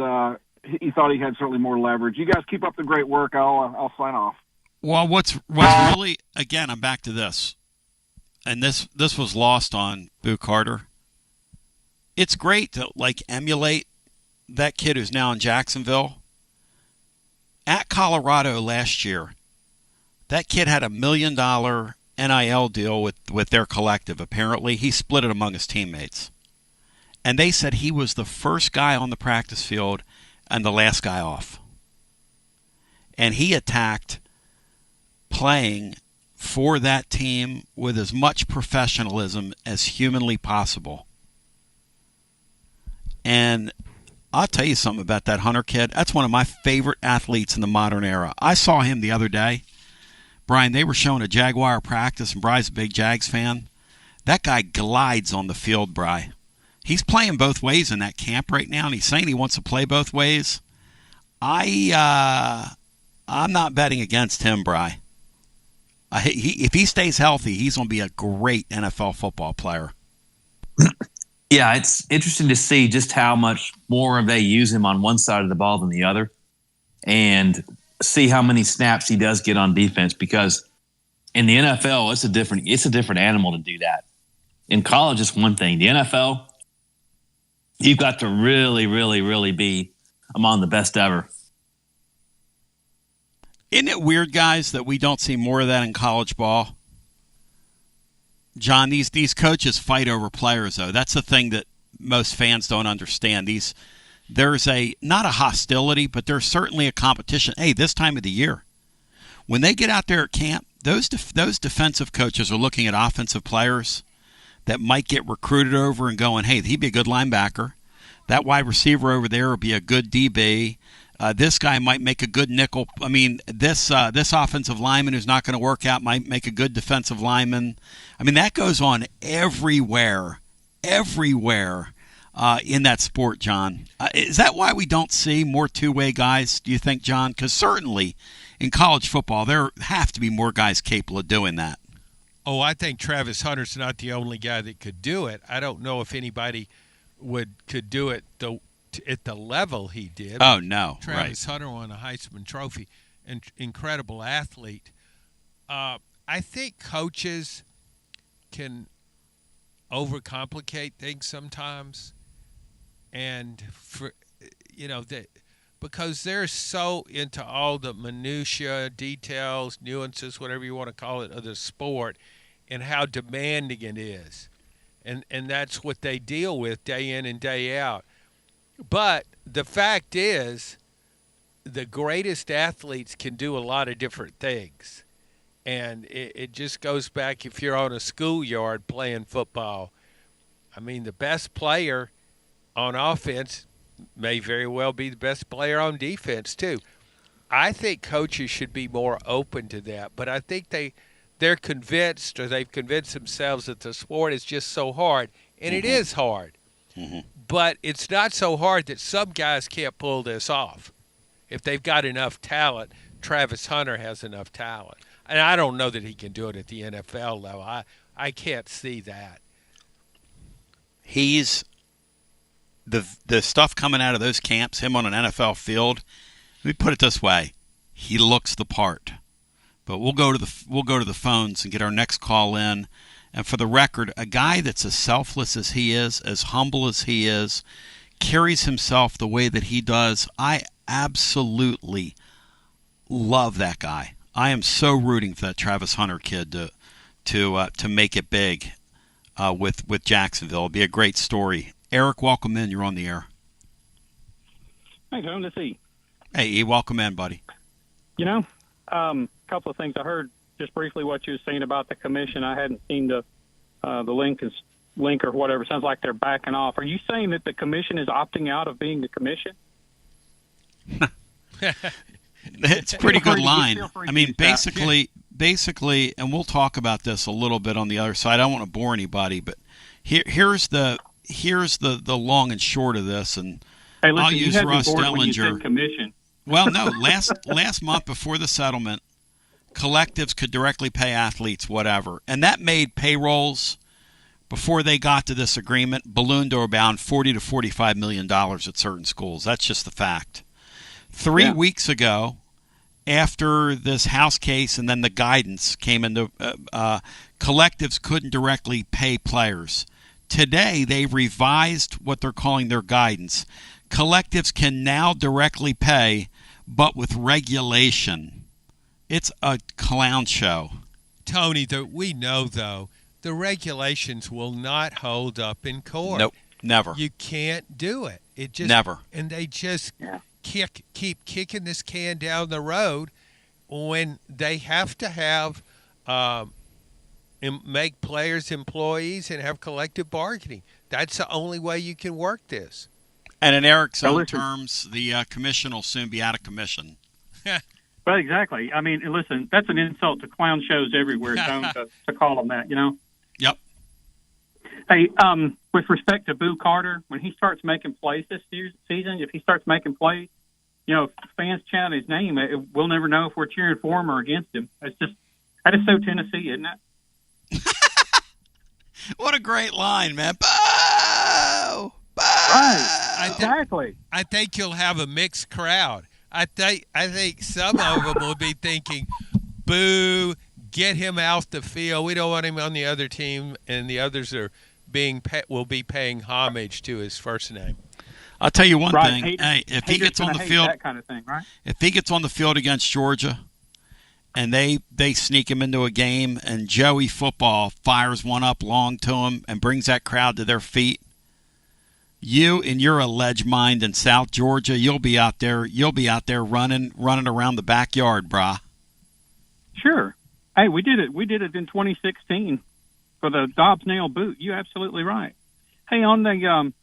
he thought he had certainly more leverage. You guys keep up the great work. I'll sign off. Well, what's really, again, I'm back to this, and this was lost on Boo Carter. It's great to emulate that kid who's now in Jacksonville. At Colorado last year, that kid had $1 million NIL deal with their collective. Apparently, he split it among his teammates, and they said he was the first guy on the practice field and the last guy off. And he attacked playing for that team with as much professionalism as humanly possible. And I'll tell you something about that Hunter kid. That's one of my favorite athletes in the modern era. I saw him the other day. Brian, they were showing a Jaguar practice, and Brian's a big Jags fan. That guy glides on the field, Bri. He's playing both ways in that camp right now, and he's saying he wants to play both ways. I'm not betting against him, Bri. If he stays healthy, he's going to be a great NFL football player. Yeah, it's interesting to see just how much more they use him on one side of the ball than the other, and see how many snaps he does get on defense, because in the NFL, it's a different animal to do that. In college, it's one thing. The NFL, you've got to really, really, really be among the best ever. Isn't it weird, guys, that we don't see more of that in college ball? John, these coaches fight over players, though. That's the thing that most fans don't understand. There's not a hostility, but there's certainly a competition. Hey, this time of the year, when they get out there at camp, those defensive coaches are looking at offensive players that might get recruited over and going, hey, he'd be a good linebacker. That wide receiver over there would be a good DB. This guy might make a good nickel. I mean, this offensive lineman who's not going to work out might make a good defensive lineman. I mean, that goes on everywhere in that sport, John. Is that why we don't see more two-way guys, do you think, John? Because certainly in college football, there have to be more guys capable of doing that. Oh, I think Travis Hunter's not the only guy that could do it. I don't know if anybody could do it at the level he did. Oh, no. Travis Hunter won a Heisman Trophy, and incredible athlete. I think coaches can overcomplicate things sometimes, and because they're so into all the minutia, details, nuances, whatever you want to call it, of the sport, and how demanding it is, and that's what they deal with day in and day out. But the fact is, the greatest athletes can do a lot of different things. And it just goes back, if you're on a schoolyard playing football, I mean, the best player on offense may very well be the best player on defense, too. I think coaches should be more open to that. But I think they're convinced, or they've convinced themselves, that the sport is just so hard. And it is hard. Mm-hmm. But it's not so hard that some guys can't pull this off. If they've got enough talent, Travis Hunter has enough talent. And I don't know that he can do it at the NFL level. I can't see that. He's the stuff coming out of those camps, him on an NFL field. Let me put it this way: he looks the part. But we'll go to the phones and get our next call in. And for the record, a guy that's as selfless as he is, as humble as he is, carries himself the way that he does. I absolutely love that guy. I am so rooting for that Travis Hunter kid to make it big with Jacksonville. It'll be a great story. Eric, welcome in. You're on the air. Hey, Tom. This is E. Hey, E, welcome in, buddy. A couple of things. I heard just briefly what you were saying about the commission. I hadn't seen the link or whatever. Sounds like they're backing off. Are you saying that the commission is opting out of being the commission? It's a pretty good line. I mean, basically, and we'll talk about this a little bit on the other side. I don't want to bore anybody, but here's the long and short of this, and hey, listen, I'll use Russ Dellinger. Commission. Well, no, last month before the settlement, collectives could directly pay athletes whatever, and that made payrolls before they got to this agreement ballooned to around $40 to $45 million at certain schools. That's just the fact. 3 weeks ago, after this House case and then the guidance came into collectives couldn't directly pay players. Today, they revised what they're calling their guidance. Collectives can now directly pay, but with regulation. It's a clown show. Tony, we know, though, the regulations will not hold up in court. Nope, never. You can't do it. It just never. And they just keep kicking this can down the road when they have to have make players employees and have collective bargaining. That's the only way you can work this. And in Eric's own terms, the commission will soon be out of commission. Well, exactly. I mean, listen, that's an insult to clown shows everywhere, to call them that, Yep. Hey, with respect to Boo Carter, when he starts making plays this season, if he starts making plays, if fans chant his name, we'll never know if we're cheering for him or against him. That is so Tennessee, isn't it? What a great line, man. Boo! Boo! Right. Exactly. I think you'll have a mixed crowd. I think some of them will be thinking, boo, get him off the field. We don't want him on the other team, and the others will be paying homage to his first name. I'll tell you one Right. thing. Hey, if he gets on the field, that kind of thing, right? if he gets on the field against Georgia, and they sneak him into a game, and Joey football fires one up long to him and brings that crowd to their feet, you in your alleged mind in South Georgia, you'll be out there running around the backyard, brah. Sure. Hey, we did it. We did it in 2016 for the Dobbs nail boot. You're absolutely right. Hey, on the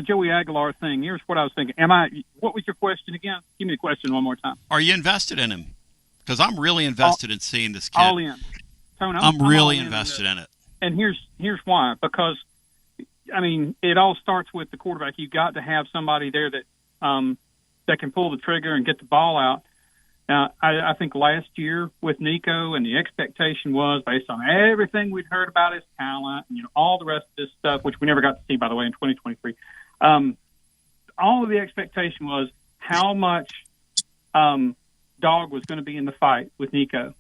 Joey Aguilar thing, here's what I was thinking. What was your question again? Give me the question one more time. Are you invested in him? Because I'm really invested in seeing this kid. All in. Tony, I'm really all invested in it. And here's why. Because, I mean, it all starts with the quarterback. You've got to have somebody there that can pull the trigger and get the ball out. Now, I think last year with Nico, and the expectation was based on everything we'd heard about his talent, and, all the rest of this stuff, which we never got to see, by the way, in 2023. All of the expectation was how much dog was going to be in the fight with Nico.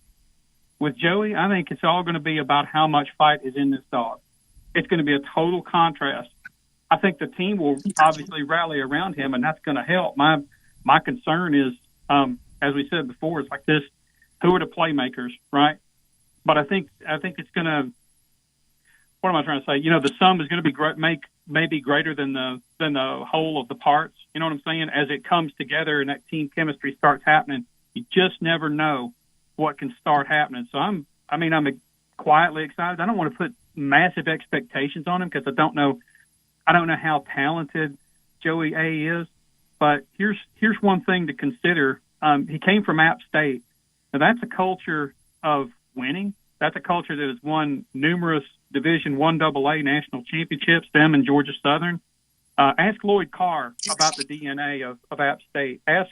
With Joey, I think it's all going to be about how much fight is in this dog. It's going to be a total contrast. I think the team will obviously rally around him, and that's going to help. My concern is, as we said before, it's like this: who are the playmakers, right? But I think it's going to. What am I trying to say? The sum is going to be maybe greater than the whole of the parts. You know what I'm saying? As it comes together and that team chemistry starts happening, you just never know what can start happening. So I'm quietly excited. I don't want to put massive expectations on him because I don't know how talented Joey A is. But here's one thing to consider. He came from App State. Now that's a culture of winning. That's a culture that has won numerous Division I AA national championships, them and Georgia Southern. Ask Lloyd Carr about the DNA of App State. Ask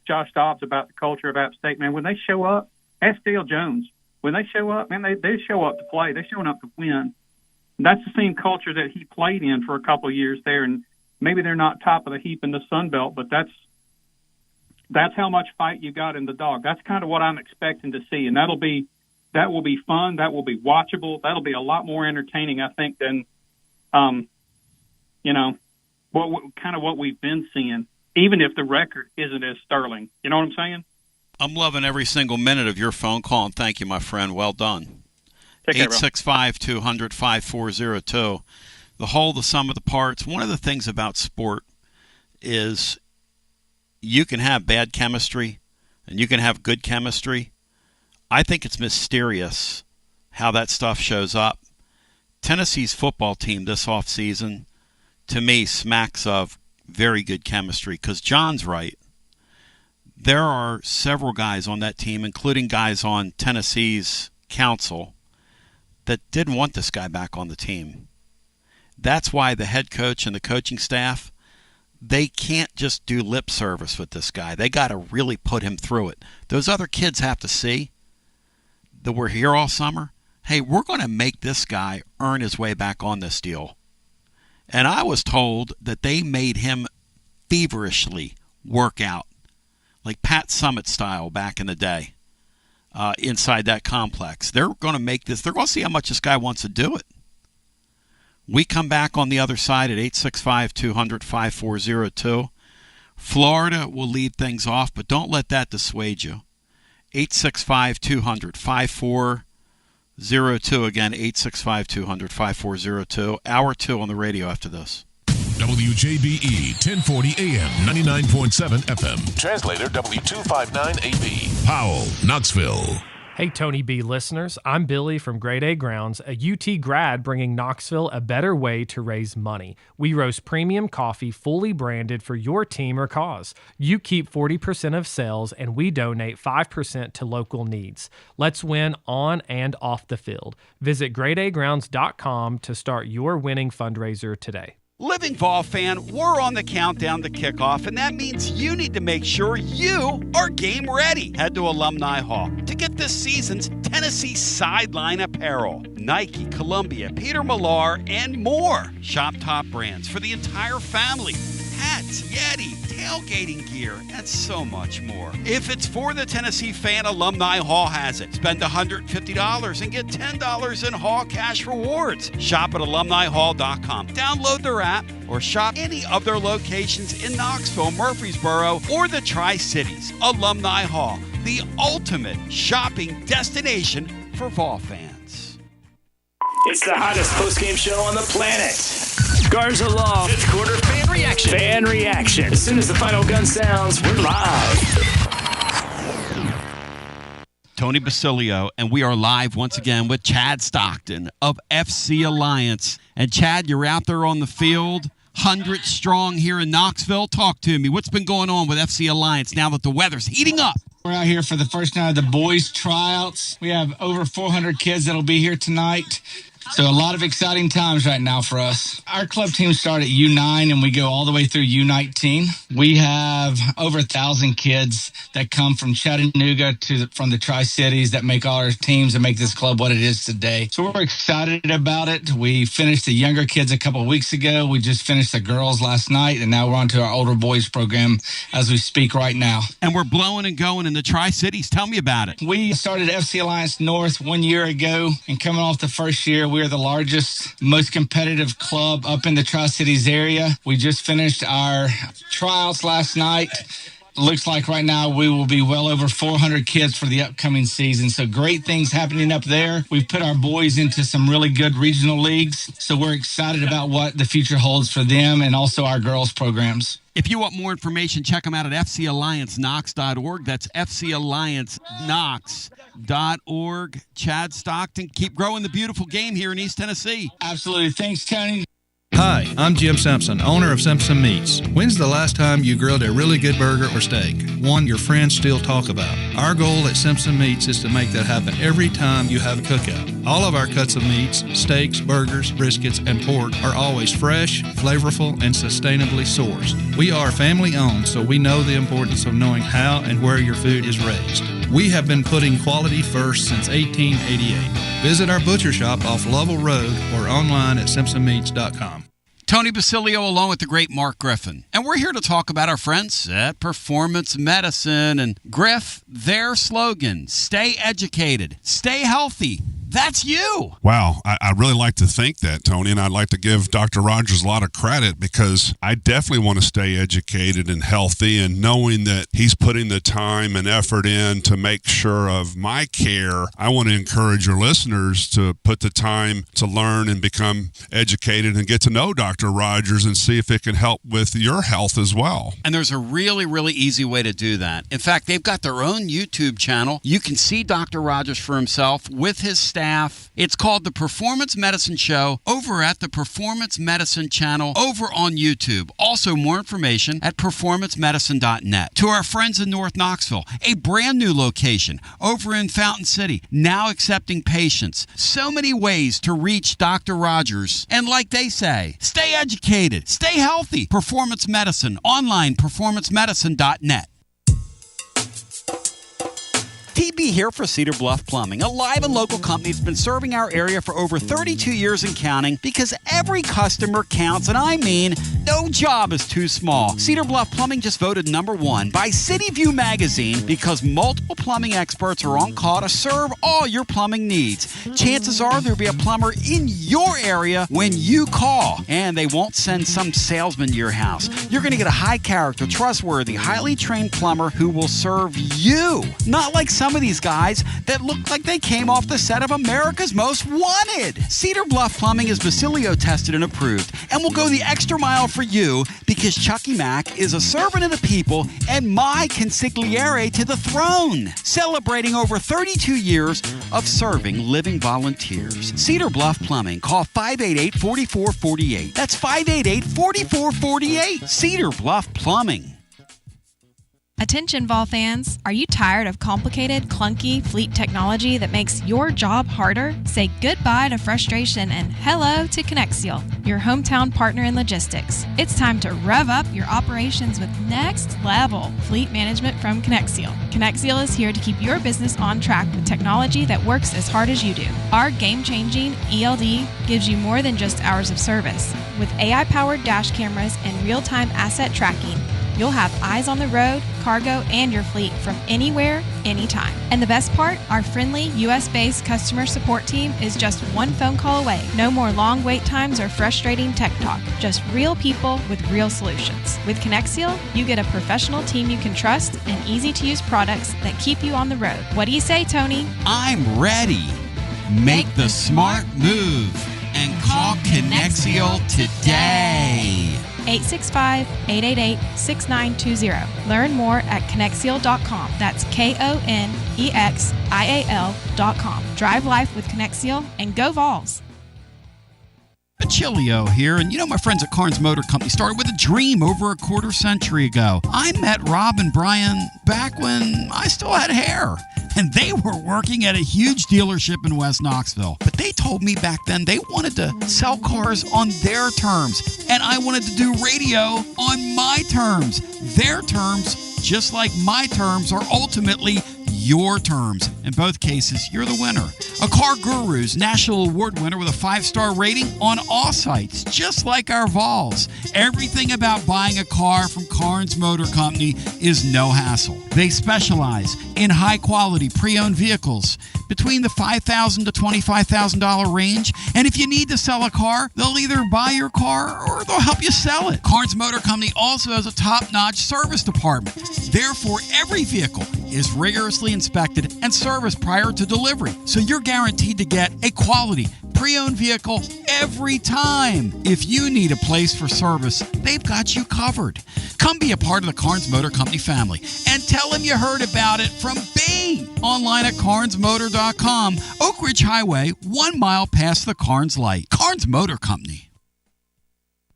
Josh Dobbs about the culture of App State. Man, when they show up, ask Dale Jones. When they show up, man, they show up to play. They're showing up to win. And that's the same culture that he played in for a couple of years there. And maybe they're not top of the heap in the Sun Belt, but that's how much fight you got in the dog. That's kind of what I'm expecting to see, and that will be fun. That will be watchable. That'll be a lot more entertaining, I think, than what we've been seeing, even if the record isn't as sterling. You know what I'm saying? I'm loving every single minute of your phone call, and thank you, my friend. Well done. 865-200-5402. The whole, the sum of the parts. One of the things about sport is you can have bad chemistry and you can have good chemistry. I think it's mysterious how that stuff shows up. Tennessee's football team this offseason, to me, smacks of very good chemistry because John's right. There are several guys on that team, including guys on Tennessee's council, that didn't want this guy back on the team. That's why the head coach and the coaching staff, they can't just do lip service with this guy. They got to really put him through it. Those other kids have to see that we're here all summer. Hey, we're going to make this guy earn his way back on this deal. And I was told that they made him feverishly work out, like Pat Summitt style back in the day, inside that complex. They're going to make this. They're going to see how much this guy wants to do it. We come back on the other side at 865-200-5402. Florida will lead things off, but don't let that dissuade you. 865-200-5402. Again, 865-200-5402. Hour 2 on the radio after this. WJBE 1040 AM 99.7 FM. Translator W259AB. Powell, Knoxville. Hey, Tony B listeners, I'm Billy from Grade A Grounds, a UT grad bringing Knoxville a better way to raise money. We roast premium coffee fully branded for your team or cause. You keep 40% of sales and we donate 5% to local needs. Let's win on and off the field. Visit gradeagrounds.com to start your winning fundraiser today. Living Vol fan, we're on the countdown to kickoff, and that means you need to make sure you are game ready. Head to Alumni Hall to get this season's Tennessee sideline apparel. Nike, Columbia, Peter Millar, and more. Shop top brands for the entire family. hats, Yeti, tailgating gear, and so much more. If it's for the Tennessee fan, Alumni Hall has it. Spend $150 and get $10 in Hall cash rewards. Shop at alumnihall.com. Download their app or shop any of their locations in Knoxville, Murfreesboro, or the Tri-Cities. Alumni Hall, the ultimate shopping destination for Vol fans. It's the hottest post-game show on the planet. Garza Law. Fifth quarter fan reaction. Fan reaction. As soon as the final gun sounds, we're live. Tony Basilio, and we are live once again with Chad Stockton of FC Alliance. And Chad, you're out there on the field, 100 strong here in Knoxville. Talk to me. What's been going on with FC Alliance now that the weather's heating up? We're out here for the first night of the boys' tryouts. We have over 400 kids that'll be here tonight. So a lot of exciting times right now for us. Our club team started at U9 and we go all the way through U19. We have over 1,000 kids that come from Chattanooga from the Tri-Cities that make all our teams and make this club what it is today. So we're excited about it. We finished the younger kids a couple of weeks ago. We just finished the girls last night, and now we're on to our older boys program as we speak right now. And we're blowing and going in the Tri-Cities. Tell me about it. We started FC Alliance North 1 year ago, and coming off the first year, we are the largest, most competitive club up in the Tri-Cities area. We just finished our tryouts last night. Looks like right now we will be well over 400 kids for the upcoming season. So great things happening up there. We've put our boys into some really good regional leagues. So we're excited about what the future holds for them and also our girls programs. If you want more information, check them out at fcallianceknox.org. That's fcallianceknox.org. Chad Stockton, keep growing the beautiful game here in East Tennessee. Absolutely. Thanks, Tony. Hi, I'm Jim Simpson, owner of Simpson Meats. When's the last time you grilled a really good burger or steak? One your friends still talk about. Our goal at Simpson Meats is to make that happen every time you have a cookout. All of our cuts of meats, steaks, burgers, briskets, and pork are always fresh, flavorful, and sustainably sourced. We are family owned, so we know the importance of knowing how and where your food is raised. We have been putting quality first since 1888. Visit our butcher shop off Lovell Road or online at simpsonmeats.com. Tony Basilio along with the great Mark Griffin. And we're here to talk about our friends at Performance Medicine. And Griff, their slogan, stay educated, stay healthy. That's you. Wow. I really like to think that, Tony, and I'd like to give Dr. Rogers a lot of credit because I definitely want to stay educated and healthy, and knowing that he's putting the time and effort in to make sure of my care. I want to encourage your listeners to put the time to learn and become educated and get to know Dr. Rogers and see if it can help with your health as well. And there's a really, really easy way to do that. In fact, they've got their own YouTube channel. You can see Dr. Rogers for himself with his staff. It's called The Performance Medicine Show over at the Performance Medicine channel over on YouTube. Also, more information at performancemedicine.net. To our friends in North Knoxville, a brand new location over in Fountain City, now accepting patients. So many ways to reach Dr. Rogers. And like they say, stay educated, stay healthy. Performance Medicine, online, performancemedicine.net. TB here for Cedar Bluff Plumbing, a live and local company that's been serving our area for over 32 years and counting because every customer counts, and I mean no job is too small. Cedar Bluff Plumbing just voted #1 by City View magazine because multiple plumbing experts are on call to serve all your plumbing needs. Chances are there'll be a plumber in your area when you call, and they won't send some salesman to your house. You're going to get a high character, trustworthy, highly trained plumber who will serve you, not like some of these guys that look like they came off the set of America's Most Wanted. Cedar Bluff Plumbing is Basilio tested and approved and will go the extra mile for you because Chucky Mack is a servant of the people and my consigliere to the throne, celebrating over 32 years of serving living volunteers. Cedar Bluff Plumbing. Call 588-4448. That's 588-4448. Cedar Bluff Plumbing. Attention Vol fans, are you tired of complicated, clunky fleet technology that makes your job harder? Say goodbye to frustration and hello to Connexial, your hometown partner in logistics. It's time to rev up your operations with next level fleet management from Connexial. Connexial is here to keep your business on track with technology that works as hard as you do. Our game-changing ELD gives you more than just hours of service. With AI-powered dash cameras and real-time asset tracking, you'll have eyes on the road, cargo, and your fleet from anywhere, anytime. And the best part, our friendly US-based customer support team is just one phone call away. No more long wait times or frustrating tech talk. Just real people with real solutions. With Connexial, you get a professional team you can trust and easy-to-use products that keep you on the road. What do you say, Tony? I'm ready. Make the smart move and call Connexial today. 865-888-6920. Learn more at Connexial.com. That's Konexial.com. Drive life with Connexial and go Vols. Basilio here, and my friends at Carnes Motor Company started with a dream over a quarter century ago. I met Rob and Brian back when I still had hair, and they were working at a huge dealership in West Knoxville. But they told me back then they wanted to sell cars on their terms, and I wanted to do radio on my terms. Their terms, just like my terms, are ultimately your terms. In both cases, you're the winner. A Car Guru's National Award winner with a 5-star rating on all sites, just like our Vols. Everything about buying a car from Carnes Motor Company is no hassle. They specialize in high-quality pre-owned vehicles between the $5,000 to $25,000 range. And if you need to sell a car, they'll either buy your car or they'll help you sell it. Carnes Motor Company also has a top-notch service department. Therefore, every vehicle is rigorously inspected and serviced prior to delivery. So you're guaranteed to get a quality pre-owned vehicle every time. If you need a place for service, they've got you covered. Come be a part of the Carnes Motor Company family and tell them you heard about it from me. Online at carnesmotor.com, Oak Ridge Highway, 1 mile past the Carnes light. Carnes Motor Company.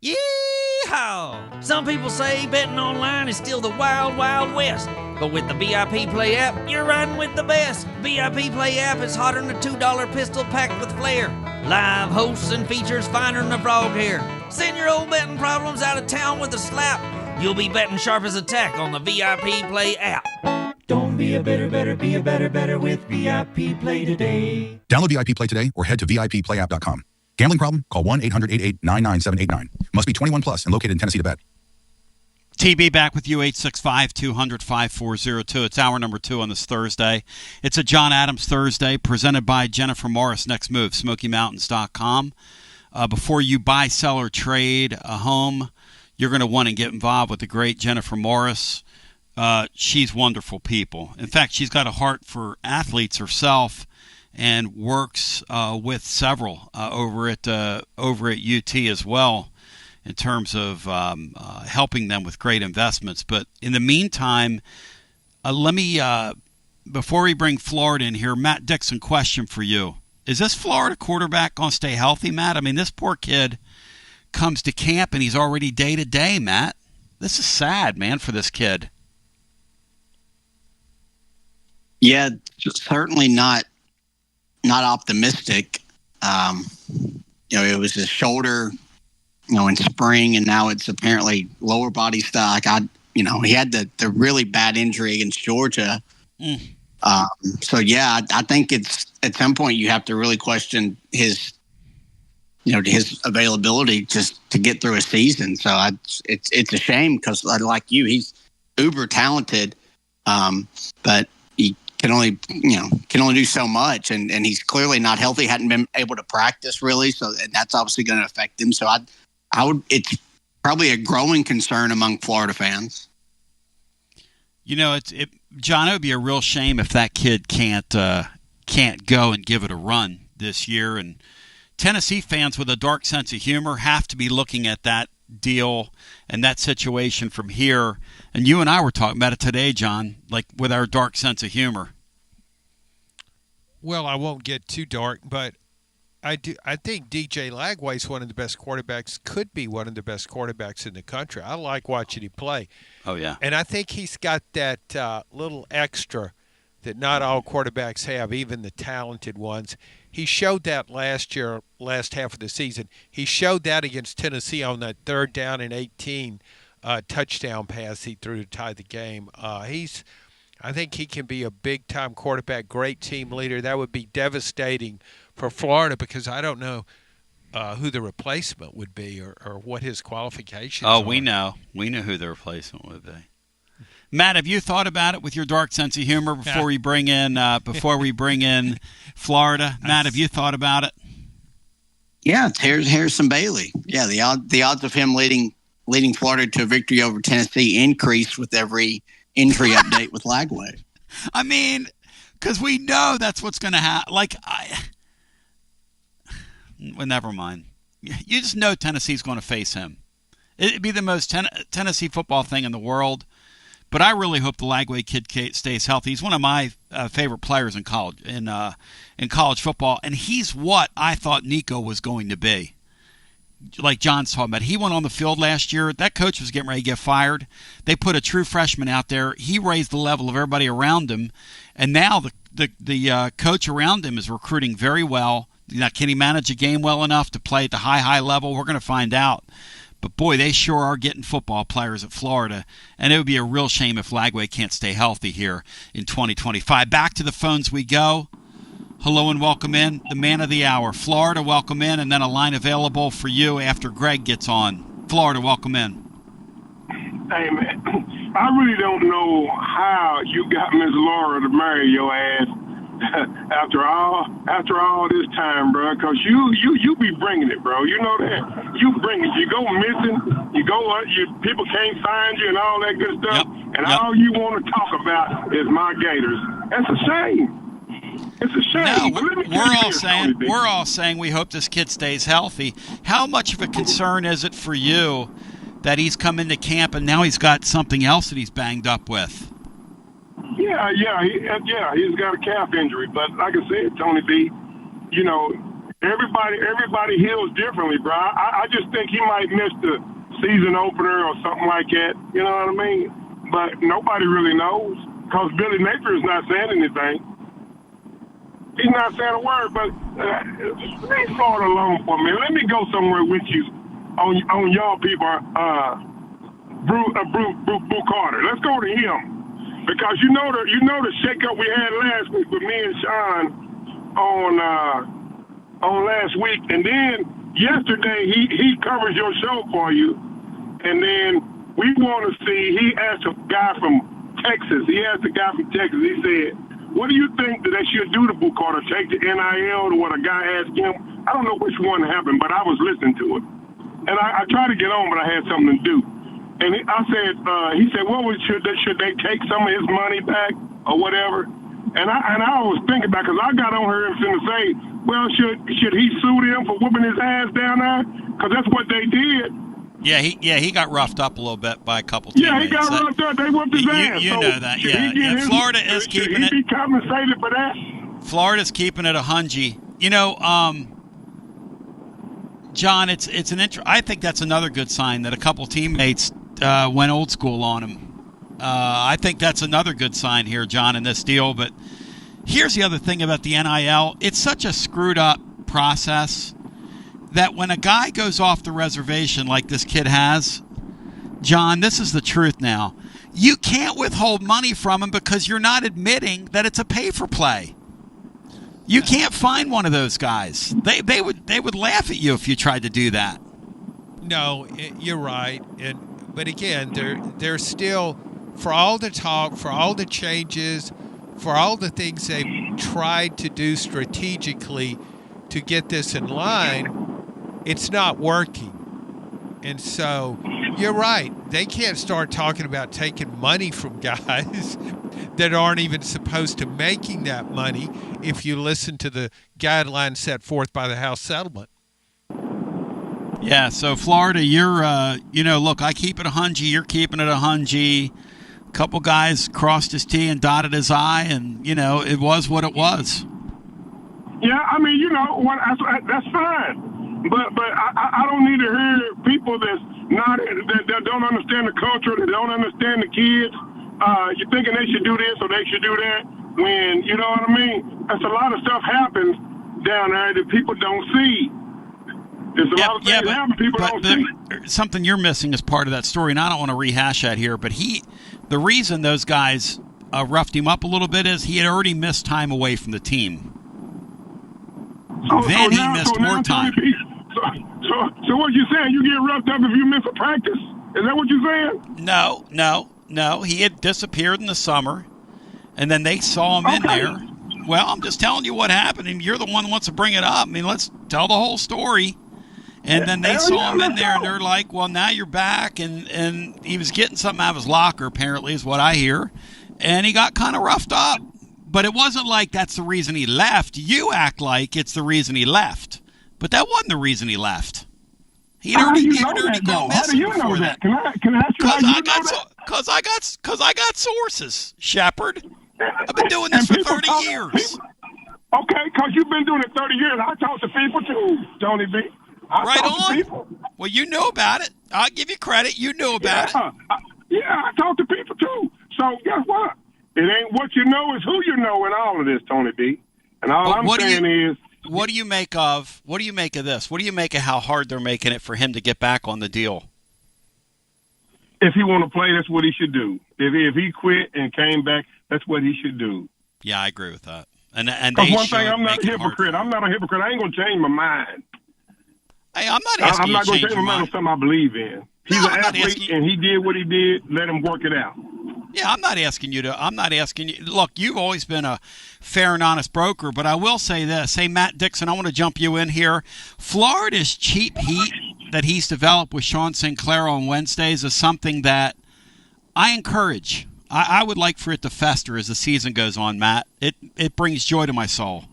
Yeehaw! Some people say betting online is still the wild, wild west. But with the VIP Play app, you're riding with the best. VIP Play app is hotter than a $2 pistol packed with flair. Live hosts and features finer than a frog hair. Send your old betting problems out of town with a slap. You'll be betting sharp as a tack on the VIP Play app. Don't be a better, be a better with VIP Play today. Download VIP Play today or head to VIPPlayApp.com. Gambling problem? Call 1-800-88-99789. Must be 21 plus and located in Tennessee to bet. TB back with you, 865-200-5402. It's hour number 2 on this Thursday. It's a John Adams Thursday presented by Jennifer Morris. Next move, SmokyMountains.com. Before you buy, sell, or trade a home, you're going to want to get involved with the great Jennifer Morris. She's wonderful people. In fact, she's got a heart for athletes herself and works with several over at UT as well in terms of helping them with great investments. But in the meantime, let me, before we bring Florida in here, Matt Dixon, question for you. Is this Florida quarterback going to stay healthy, Matt? I mean, this poor kid comes to camp and he's already day-to-day, Matt. This is sad, man, for this kid. Yeah, certainly not optimistic. It was his shoulder, in spring, and now it's apparently lower body stuff. He had the really bad injury against Georgia. So yeah, I think it's at some point you have to really question his availability just to get through a season. So it's a shame because like you, he's uber talented, but he can only do so much, and he's clearly not healthy. Hadn't been able to practice really, so and that's obviously going to affect him. So it's probably a growing concern among Florida fans. John, it would be a real shame if that kid can't go and give it a run this year. And Tennessee fans with a dark sense of humor have to be looking at that deal and that situation from here. And you and I were talking about it today, John, like with our dark sense of humor. Well, I won't get too dark, but I think DJ Lagway's one of the best quarterbacks, could be one of the best quarterbacks in the country. I like watching him play. Oh, yeah. And I think he's got that little extra that not all quarterbacks have, even the talented ones. He showed that last year, last half of the season. He showed that against Tennessee on that 3rd down and 18 touchdown pass he threw to tie the game. I think he can be a big-time quarterback, great team leader. That would be devastating for Florida because I don't know who the replacement would be or what his qualifications Oh, are. we know who the replacement would be. Matt, have you thought about it with your dark sense of humor before we bring in Florida? Matt, have you thought about it? Yeah, it's Harrison Bailey. Yeah, the odds of him leading Florida to a victory over Tennessee increased with every injury update with Lagway. I mean, because we know that's what's going to happen. Well, never mind. You just know Tennessee's going to face him. It'd be the most Tennessee football thing in the world. But I really hope the Lagway kid stays healthy. He's one of my favorite players in college football, and he's what I thought Nico was going to be. Like John's talking about, he went on the field last year. That coach was getting ready to get fired. They put a true freshman out there. He raised the level of everybody around him, and now the coach around him is recruiting very well. Now, can he manage a game well enough to play at the high level? We're going to find out. But, boy, they sure are getting football players at Florida, and it would be a real shame if Lagway can't stay healthy here in 2025. Back to the phones we go. Hello and welcome in, the man of the hour. Florida, welcome in, and then a line available for you after Greg gets on. Florida, welcome in. Hey, man, I really don't know how you got Miss Laura to marry your ass after all this time, bro, because you be bringing it, bro. You know that. You bring it. You go missing. People can't find you and all that good stuff. All you want to talk about is my Gators. That's a shame. It's a shame. No, we're all saying we hope this kid stays healthy. How much of a concern is it for you that he's come into camp and now he's got something else that he's banged up with? Yeah, he's got a calf injury, but like I said, Tony B, everybody heals differently, bro. I just think he might miss the season opener or something like that. You know what I mean? But nobody really knows because Billy Napier's not saying anything. He's not saying a word. But leave Florida alone for a minute. Let me go somewhere with you on y'all people. Brew Carter. Let's go to him. Because you know the shakeup we had last week with me and Sean on last week, and then yesterday he covers your show for you, and then we want to see. He asked a guy from Texas. He said, "What do you think that they should do to Boo Carter? Take the NIL to what a guy asked him? I don't know which one happened, but I was listening to it, and I tried to get on, but I had something to do." And he said, should they take some of his money back or whatever? And I was thinking about, because I got on here and finna say, well, should he sue them for whooping his ass down there? Because that's what they did. Yeah, he got roughed up a little bit by a couple teammates. Yeah, he got roughed up. They whooped his ass. You know that, yeah. Florida is keeping it. Should he be compensated for that? Florida's keeping it 100. John, it's an I think that's another good sign that a couple teammates went old school on him. I think that's another good sign here, John, in this deal. But here's the other thing about the NIL. It's such a screwed up process that when a guy goes off the reservation like this kid has, John, this is the truth now. You can't withhold money from him because you're not admitting that it's a pay-for-play. You can't find one of those guys. They would laugh at you if you tried to do that. No, you're right. But again, they're still, for all the talk, for all the changes, for all the things they've tried to do strategically to get this in line, it's not working. And so you're right. They can't start talking about taking money from guys that aren't even supposed to making that money if you listen to the guidelines set forth by the House settlement. Yeah, so Florida, you're, look, I keep it 100, you're keeping it 100. A couple guys crossed his T and dotted his I, and, it was what it was. Yeah, I mean, that's fine. But I don't need to hear people that don't understand the culture, that don't understand the kids. You're thinking they should do this or they should do that when, you know what I mean? That's a lot of stuff happens down there that people don't see. There's a lot of things that happen people don't see. Something you're missing is part of that story, and I don't want to rehash that here, but the reason those guys roughed him up a little bit is he had already missed time away from the team. Then he missed more time. So what you saying? You get roughed up if you miss a practice? Is that what you're saying? No. He had disappeared in the summer, and then they saw him in there. Well, I'm just telling you what happened, and you're the one who wants to bring it up. I mean, let's tell the whole story. And then they saw him in there, and they're like, well, now you're back. And he was getting something out of his locker, apparently, is what I hear. And he got kind of roughed up. But it wasn't like that's the reason he left. You act like it's the reason he left. But that wasn't the reason he left. He'd already gone missing before that. Can I ask you how you know that? Because I got sources, Shepard. I've been doing this for 30 years. Okay, because you've been doing it 30 years. I talk to people too, Tony B. Right on. Well, you know about it. I'll give you credit. You knew about it. I talk to people too. So guess what? It ain't what you know, it's who you know in all of this, Tony B. And all I'm saying is, what do you make of this? What do you make of how hard they're making it for him to get back on the deal? If he want to play, that's what he should do. If he quit and came back, that's what he should do. Yeah, I agree with that. And one thing, I'm not a hypocrite. I'm not a hypocrite. I ain't gonna change my mind. Hey, I'm not asking you to change gonna change my mind on something I believe in. He's an athlete, and he did what he did. Let him work it out. Yeah, I'm not asking you. Look, you've always been a fair and honest broker, but I will say this. Hey, Matt Dixon, I want to jump you in here. Florida's cheap heat that he's developed with Sean Sinclair on Wednesdays is something that I encourage. I would like for it to fester as the season goes on, Matt. It brings joy to my soul.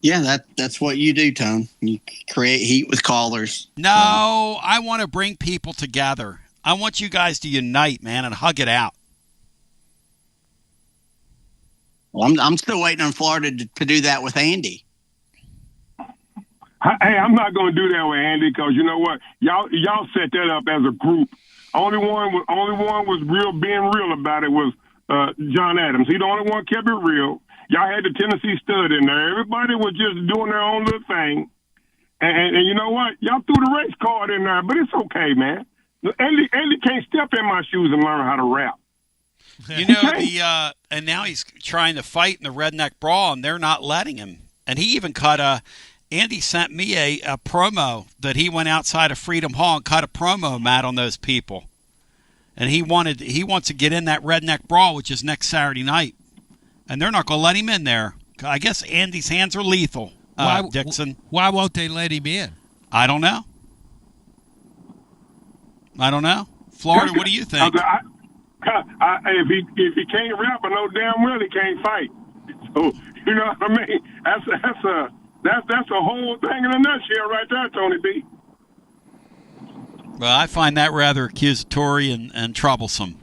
Yeah, that's what you do, Tone. You create heat with callers. No, I want to bring people together. I want you guys to unite, man, and hug it out. Well, I'm still waiting on Florida to do that with Andy. Hey, I'm not going to do that with Andy because you know what? Y'all set that up as a group. Only one was being real about it was John Adams. He the only one kept it real. Y'all had the Tennessee stud in there. Everybody was just doing their own little thing. And you know what? Y'all threw the race card in there, but it's okay, man. Andy can't step in my shoes and learn how to rap. You know, and now he's trying to fight in the redneck brawl, and they're not letting him. And he even cut Andy sent me a promo that he went outside of Freedom Hall and cut a promo, Matt, on those people. And he wants to get in that redneck brawl, which is next Saturday night. And they're not going to let him in there. I guess Andy's hands are lethal, Dixon. Why won't they let him in? I don't know. Florida, what do you think? If he can't rap, I know damn well he can't fight. So you know what I mean? That's a whole thing in a nutshell right there, Tony B. Well, I find that rather accusatory and troublesome.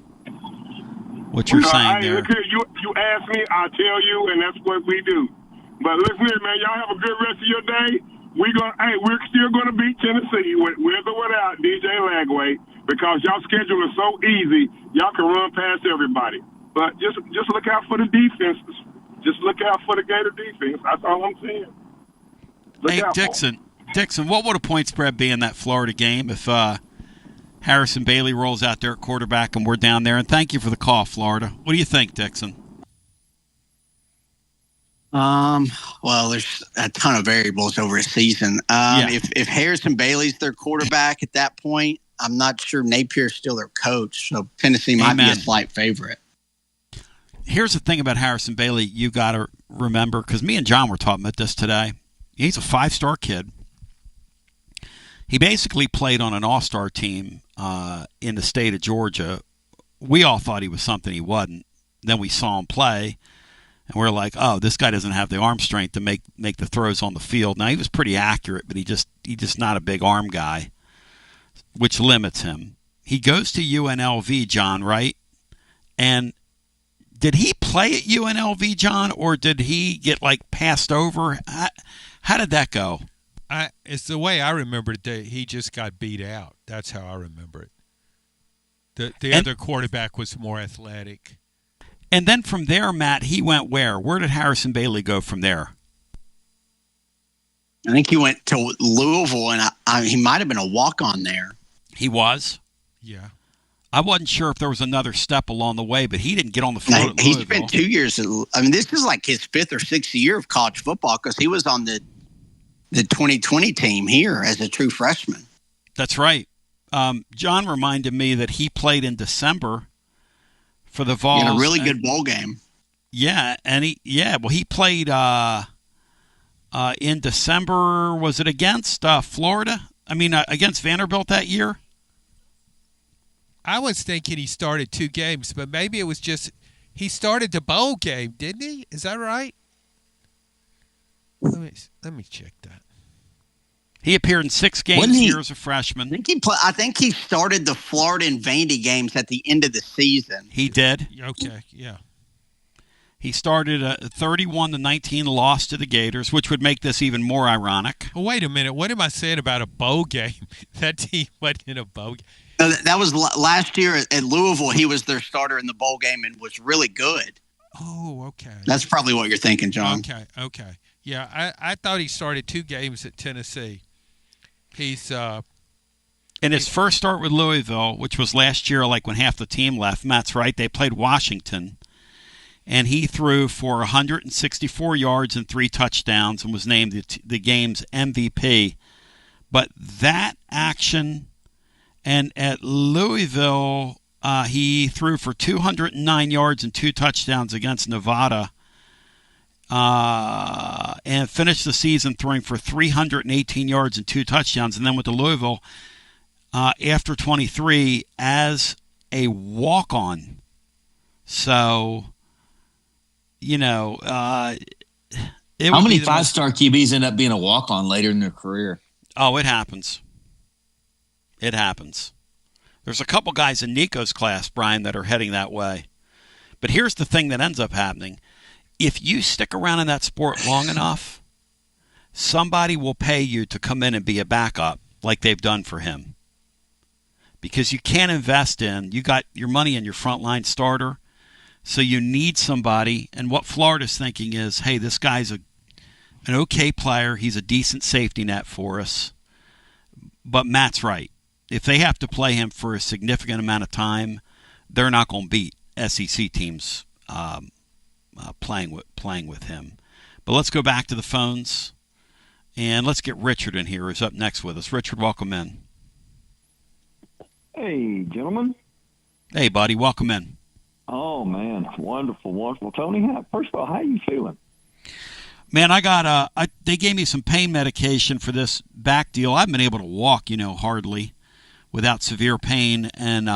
What you're saying there. Look here, you ask me, I'll tell you, and that's what we do. But listen here, man, y'all have a good rest of your day. We're still gonna beat Tennessee with or without DJ Lagway because y'all schedule is so easy. Y'all can run past everybody. But just look out for the defenses. Just look out for the Gator defense. That's all I'm saying. Hey, Dixon, what would a point spread be in that Florida game if Harrison Bailey rolls out there at quarterback and we're down there? And thank you for the call, Florida. What do you think, Dixon? Well, there's a ton of variables over a season. If Harrison Bailey's their quarterback at that point, I'm not sure Napier's still their coach. So Tennessee might be a slight favorite. Here's the thing about Harrison Bailey you got to remember, because me and John were talking about this today. He's a 5-star kid. He basically played on an all-star team in the state of Georgia. We all thought he was something he wasn't. Then we saw him play, and we're like, oh, this guy doesn't have the arm strength to make the throws on the field. Now, he was pretty accurate, but he just not a big arm guy, which limits him. He goes to UNLV, John, right? And did he play at UNLV, John, or did he get, passed over? How did that go? It's the way I remember it. That he just got beat out. That's how I remember it. The other quarterback was more athletic. And then from there, Matt, he went where? Where did Harrison Bailey go from there? I think he went to Louisville, and he might have been a walk-on there. He was? Yeah. I wasn't sure if there was another step along the way, but he didn't get on the field at He Louisville. spent 2 years. This is like his 5th or 6th year of college football because he was on the the 2020 team here as a true freshman. That's right. John reminded me that he played in December for the Vols. He had a really good bowl game. Yeah, and he played in December. Was it against Florida? I mean, against Vanderbilt that year? I was thinking he started 2 games, but maybe it was just he started the bowl game, didn't he? Is that right? Let me check that. He appeared in 6 games here as a freshman. I think he started the Florida and Vandy games at the end of the season. He did. Okay, yeah. He started a 31-19 loss to the Gators, which would make this even more ironic. Well, wait a minute. What am I saying about a bowl game? That team went in a bowl game. That was last year at Louisville. He was their starter in the bowl game and was really good. Oh, okay. That's probably what you're thinking, John. Okay. Yeah, I thought he started 2 games at Tennessee. He's in his first start with Louisville, which was last year, like when half the team left. Matt's right. They played Washington, and he threw for 164 yards and 3 touchdowns and was named the game's MVP. But that action, and at Louisville, he threw for 209 yards and 2 touchdowns against Nevada. And finished the season throwing for 318 yards and 2 touchdowns. And then went to Louisville after 23 as a walk-on. So, how many 5-star QBs end up being a walk-on later in their career? Oh, it happens. It happens. There's a couple guys in Nico's class, Brian, that are heading that way. But here's the thing that ends up happening. If you stick around in that sport long enough, somebody will pay you to come in and be a backup like they've done for him. Because you can't invest you got your money in your frontline starter, so you need somebody. And what Florida's thinking is, hey, this guy's an okay player. He's a decent safety net for us. But Matt's right. If they have to play him for a significant amount of time, they're not going to beat SEC teams playing with him. But let's go back to the phones, and let's get Richard in here, who's up next with us. Richard, welcome in. Hey, gentlemen. Hey, buddy, welcome in. Oh, man, wonderful. Tony, first of all, how are you feeling? Man, I got they gave me some pain medication for this back deal. I've been able to walk, hardly without severe pain, and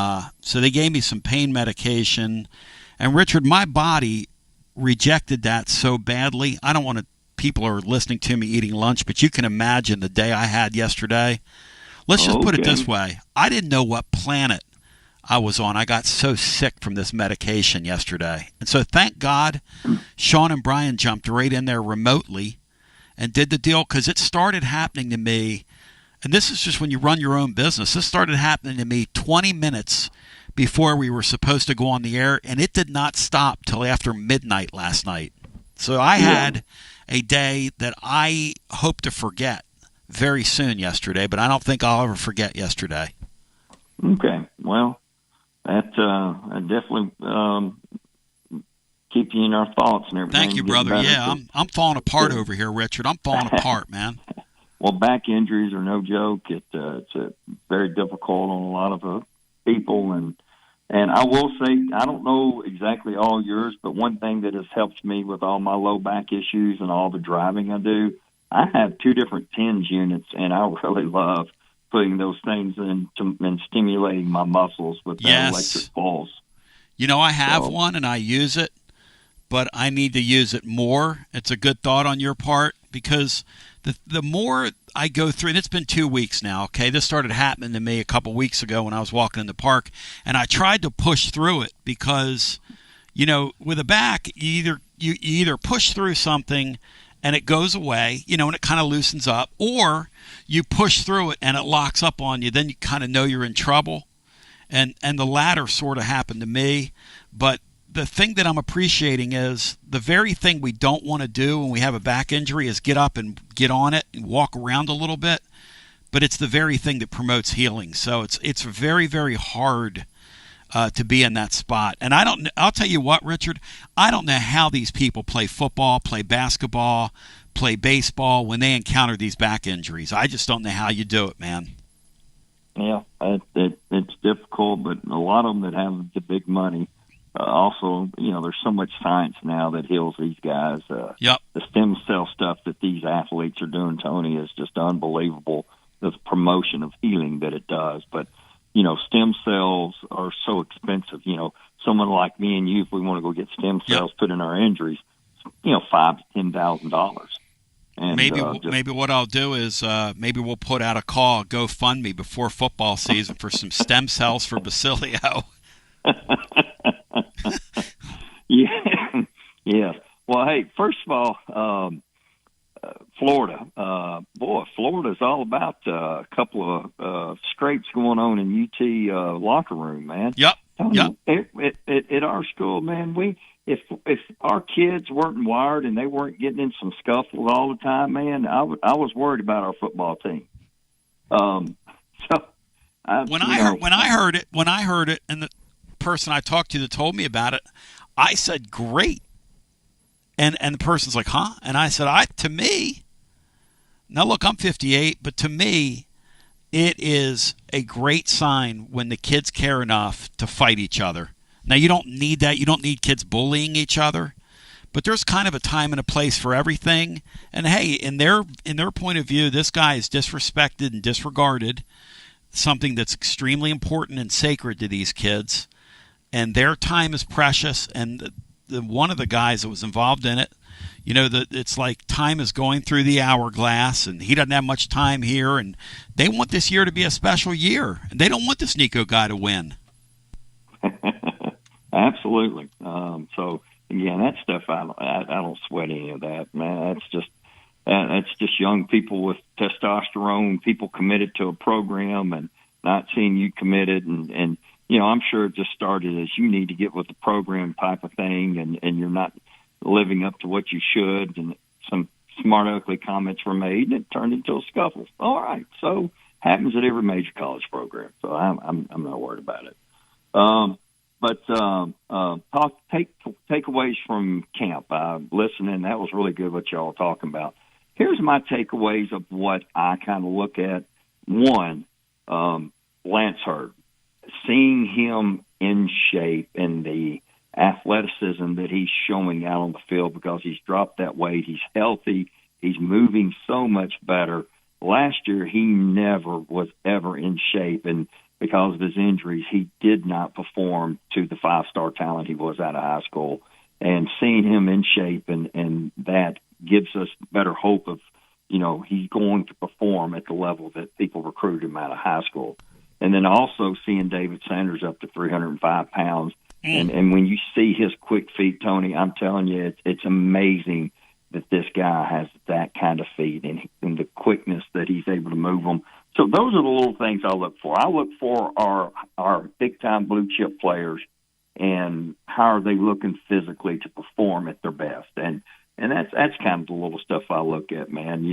so they gave me some pain medication. And Richard, my body rejected that so badly. I don't want people are listening to me eating lunch, but you can imagine the day I had yesterday. Let's just put it this way. I didn't know what planet I was on. I got so sick from this medication yesterday. And so thank God Sean and Brian jumped right in there remotely and did the deal, because it started happening to me. And this is just when you run your own business. This started happening to me 20 minutes before we were supposed to go on the air, and it did not stop till after midnight last night. So I had a day that I hope to forget very soon yesterday, but I don't think I'll ever forget yesterday. Okay, well, that definitely keep you in our thoughts and everything. Thank you, brother. Yeah, I'm falling apart over here, Richard. I'm falling apart, man. Well, back injuries are no joke. It's very difficult on a lot of people, and I will say, I don't know exactly all yours, but one thing that has helped me with all my low back issues and all the driving I do, I have 2 different TENS units, and I really love putting those things in and stimulating my muscles with electric pulse. I have one, and I use it, but I need to use it more. It's a good thought on your part, because the more I go through, and it's been 2 weeks now, okay? This started happening to me a couple weeks ago when I was walking in the park, and I tried to push through it because, with a back, you either push through something and it goes away, and it kind of loosens up, or you push through it and it locks up on you. Then you kind of know you're in trouble, and the latter sort of happened to me. But the thing that I'm appreciating is the very thing we don't want to do when we have a back injury is get up and get on it and walk around a little bit. But it's the very thing that promotes healing. So it's very, very hard to be in that spot. And I'll tell you what, Richard, I don't know how these people play football, play basketball, play baseball when they encounter these back injuries. I just don't know how you do it, man. Yeah, it's difficult, but a lot of them that have the big money, also, there's so much science now that heals these guys. Yep. The stem cell stuff that these athletes are doing, Tony, is just unbelievable. The promotion of healing that it does. But, stem cells are so expensive. Someone like me and you, if we want to go get stem cells put in our injuries, $5,000 to $10,000. And maybe what I'll do is maybe we'll put out a call, GoFundMe before football season for some stem cells for Basilio. Yeah. Yes. Well, hey, first of all, Florida. Florida's all about a couple of scrapes going on in UT locker room, man. Yep. At our school, man, if our kids weren't wired and they weren't getting in some scuffles all the time, man, I was worried about our football team. When I heard it, and the person I talked to that told me about it, I said, great. And the person's like, huh? And I said, to me, now look, I'm 58, but to me, it is a great sign when the kids care enough to fight each other. Now, you don't need that. You don't need kids bullying each other. But there's kind of a time and a place for everything. And, hey, in their point of view, this guy is disrespected and disregarded, something that's extremely important and sacred to these kids. And their time is precious. And one of the guys that was involved in it, it's like time is going through the hourglass, and he doesn't have much time here. And they want this year to be a special year. And they don't want this Nico guy to win. Absolutely. So again, that stuff I don't sweat any of that, man. That's just young people with testosterone, people committed to a program and not seeing you committed, and I'm sure it just started as you need to get with the program type of thing, and you're not living up to what you should, and some smart ugly comments were made, and it turned into a scuffle. All right, so happens at every major college program, so I'm not worried about it. But takeaways from camp. Listening, that was really good what y'all were talking about. Here's my takeaways of what I kind of look at. One, Lance Hurd. Seeing him in shape and the athleticism that he's showing out on the field, because he's dropped that weight, he's healthy, he's moving so much better. Last year, he never was ever in shape, and because of his injuries, he did not perform to the five-star talent he was out of high school. And seeing him in shape, and that gives us better hope of, he's going to perform at the level that people recruit him out of high school. And then also seeing David Sanders up to 305 pounds. And when you see his quick feet, Tony, I'm telling you, it's amazing that this guy has that kind of feet and the quickness that he's able to move them. So those are the little things I look for. I look for our big-time blue-chip players and how are they looking physically to perform at their best. And that's kind of the little stuff I look at, man.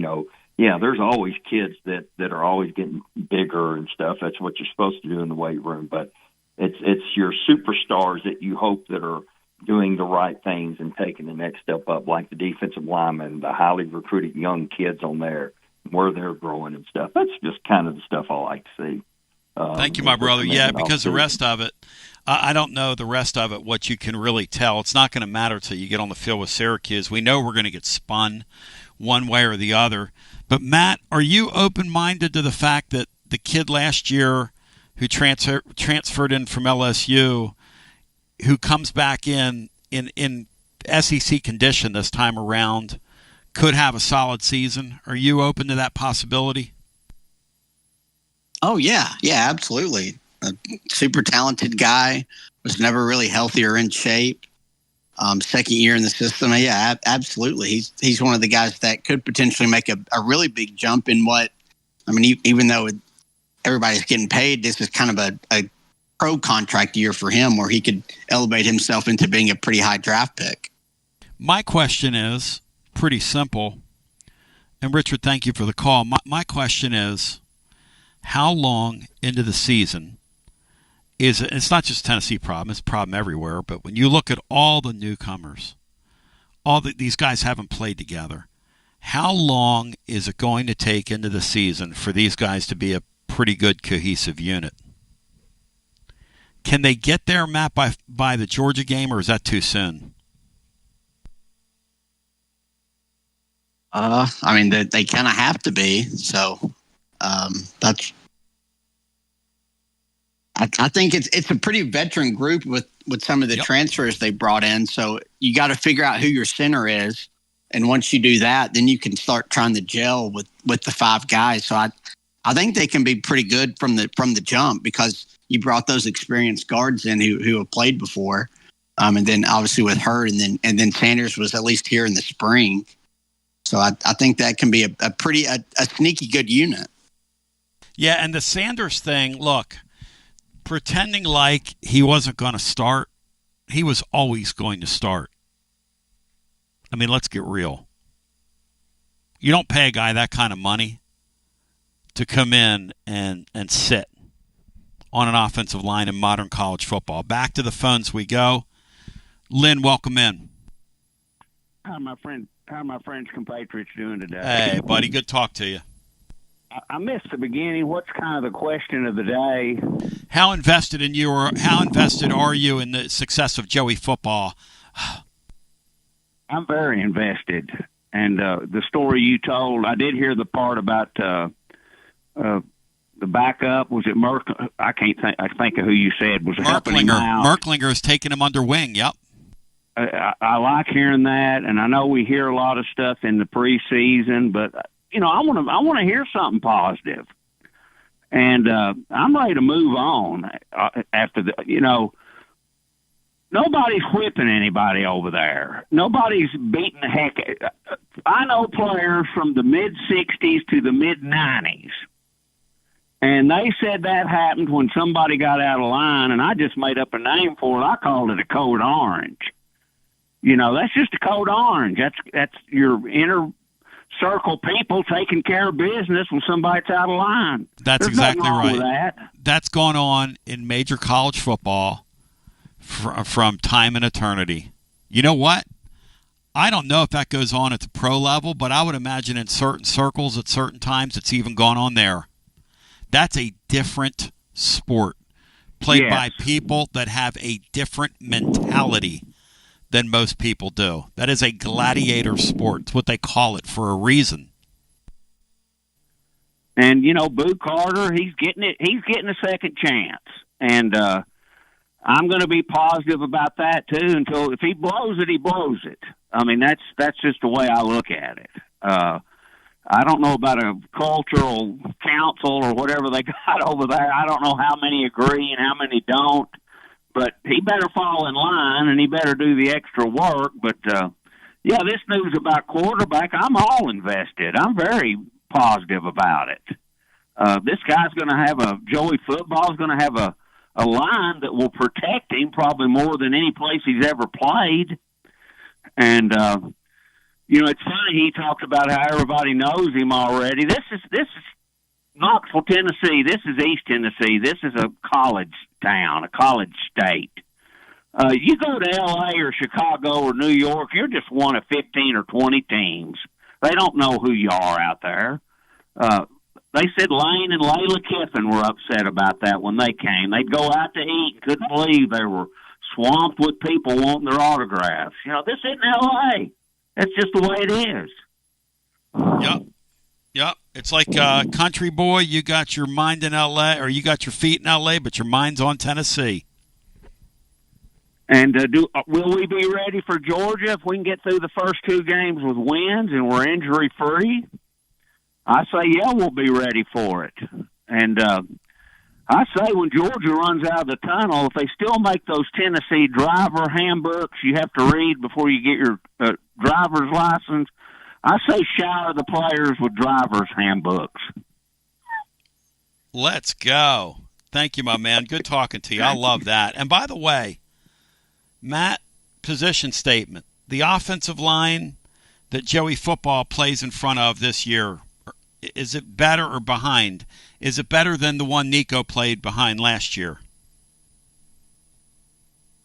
Yeah, there's always kids that are always getting bigger and stuff. That's what you're supposed to do in the weight room. But it's your superstars that you hope that are doing the right things and taking the next step up, like the defensive linemen, the highly recruited young kids on there, where they're growing and stuff. That's just kind of the stuff I like to see. Thank you, my brother. Yeah, because the rest of it, I don't know the rest of it, what you can really tell. It's not going to matter till you get on the field with Syracuse. We know we're going to get spun one way or the other. But, Matt, are you open-minded to the fact that the kid last year who transferred in from LSU, who comes back in SEC condition this time around, could have a solid season? Are you open to that possibility? Oh, yeah. Yeah, absolutely. A super talented guy, was never really healthy or in shape. Second year in the system. Yeah, absolutely. He's one of the guys that could potentially make a really big jump in even though everybody's getting paid, this is kind of a pro contract year for him where he could elevate himself into being a pretty high draft pick. My question is pretty simple. And Richard, thank you for the call. My question is, how long into the season is it? It's not just a Tennessee problem, it's a problem everywhere. But when you look at all the newcomers, these guys haven't played together. How long is it going to take into the season for these guys to be a pretty good cohesive unit? Can they get there, Matt, by the Georgia game, or is that too soon? I mean, they kind of have to be. So that's. I think it's a pretty veteran group with some of the transfers they brought in. So you got to figure out who your center is, and once you do that, then you can start trying to gel with the five guys. So I think they can be pretty good from the jump because you brought those experienced guards in who have played before, and then obviously with Hurd, and then Sanders was at least here in the spring. So I think that can be a pretty sneaky good unit. Yeah, and the Sanders thing, look, pretending like he wasn't going to start, he was always going to start. I mean, let's get real. You don't pay a guy that kind of money to come in and sit on an offensive line in modern college football. Back to the phones we go. Lynn, welcome in. How are my French compatriots doing today? Hey, buddy, good talk to you. I missed the beginning. What's kind of the question of the day? How invested are you in the success of Joey football? I'm very invested. And the story you told, I did hear the part about the backup. Was it Merk? I think of who you said was helping him out. Merklinger is taking him under wing. Yep. I like hearing that, and I know we hear a lot of stuff in the preseason, but I want to hear something positive, and I'm ready to move on after the. Nobody's whipping anybody over there. Nobody's beating the heck. I know players from the mid '60s to the mid '90s, and they said that happened when somebody got out of line, and I just made up a name for it. I called it a code orange. That's just a code orange. That's your inner circle people taking care of business when somebody's out of line. That's There's exactly nothing wrong right. with that. That's gone on in major college football from time and eternity. You know what? I don't know if that goes on at the pro level, but I would imagine in certain circles at certain times it's even gone on there. That's a different sport played by people that have a different mentality than most people do. That is a gladiator sport. It's what they call it for a reason. And Boo Carter, he's getting it. He's getting a second chance, and I'm going to be positive about that too. Until if he blows it, he blows it. I mean, that's just the way I look at it. I don't know about a cultural council or whatever they got over there. I don't know how many agree and how many don't. But he better fall in line, and he better do the extra work. But, this news about quarterback, I'm all invested. I'm very positive about it. This guy's going to have Joey Football's going to have a line that will protect him probably more than any place he's ever played. And, it's funny, he talked about how everybody knows him already. This is Knoxville, Tennessee. This is East Tennessee. This is a college town, a college state. You go to L.A. or Chicago or New York, you're just one of 15 or 20 teams. They don't know who you are out there. They said Lane and Layla Kiffin were upset about that when they came. They'd go out to eat, couldn't believe they were swamped with people wanting their autographs. This isn't L.A. That's just the way it is. Yep. It's like country boy, you got your mind in L.A., or you got your feet in L.A., but your mind's on Tennessee. And will we be ready for Georgia if we can get through the first two games with wins and we're injury-free? I say, we'll be ready for it. And I say when Georgia runs out of the tunnel, if they still make those Tennessee driver handbooks you have to read before you get your driver's license, I say shower the players with driver's handbooks. Let's go. Thank you, my man. Good talking to you. I love that. And by the way, Matt, position statement. The offensive line that Joey Football plays in front of this year, is it better or behind? Is it better than the one Nico played behind last year?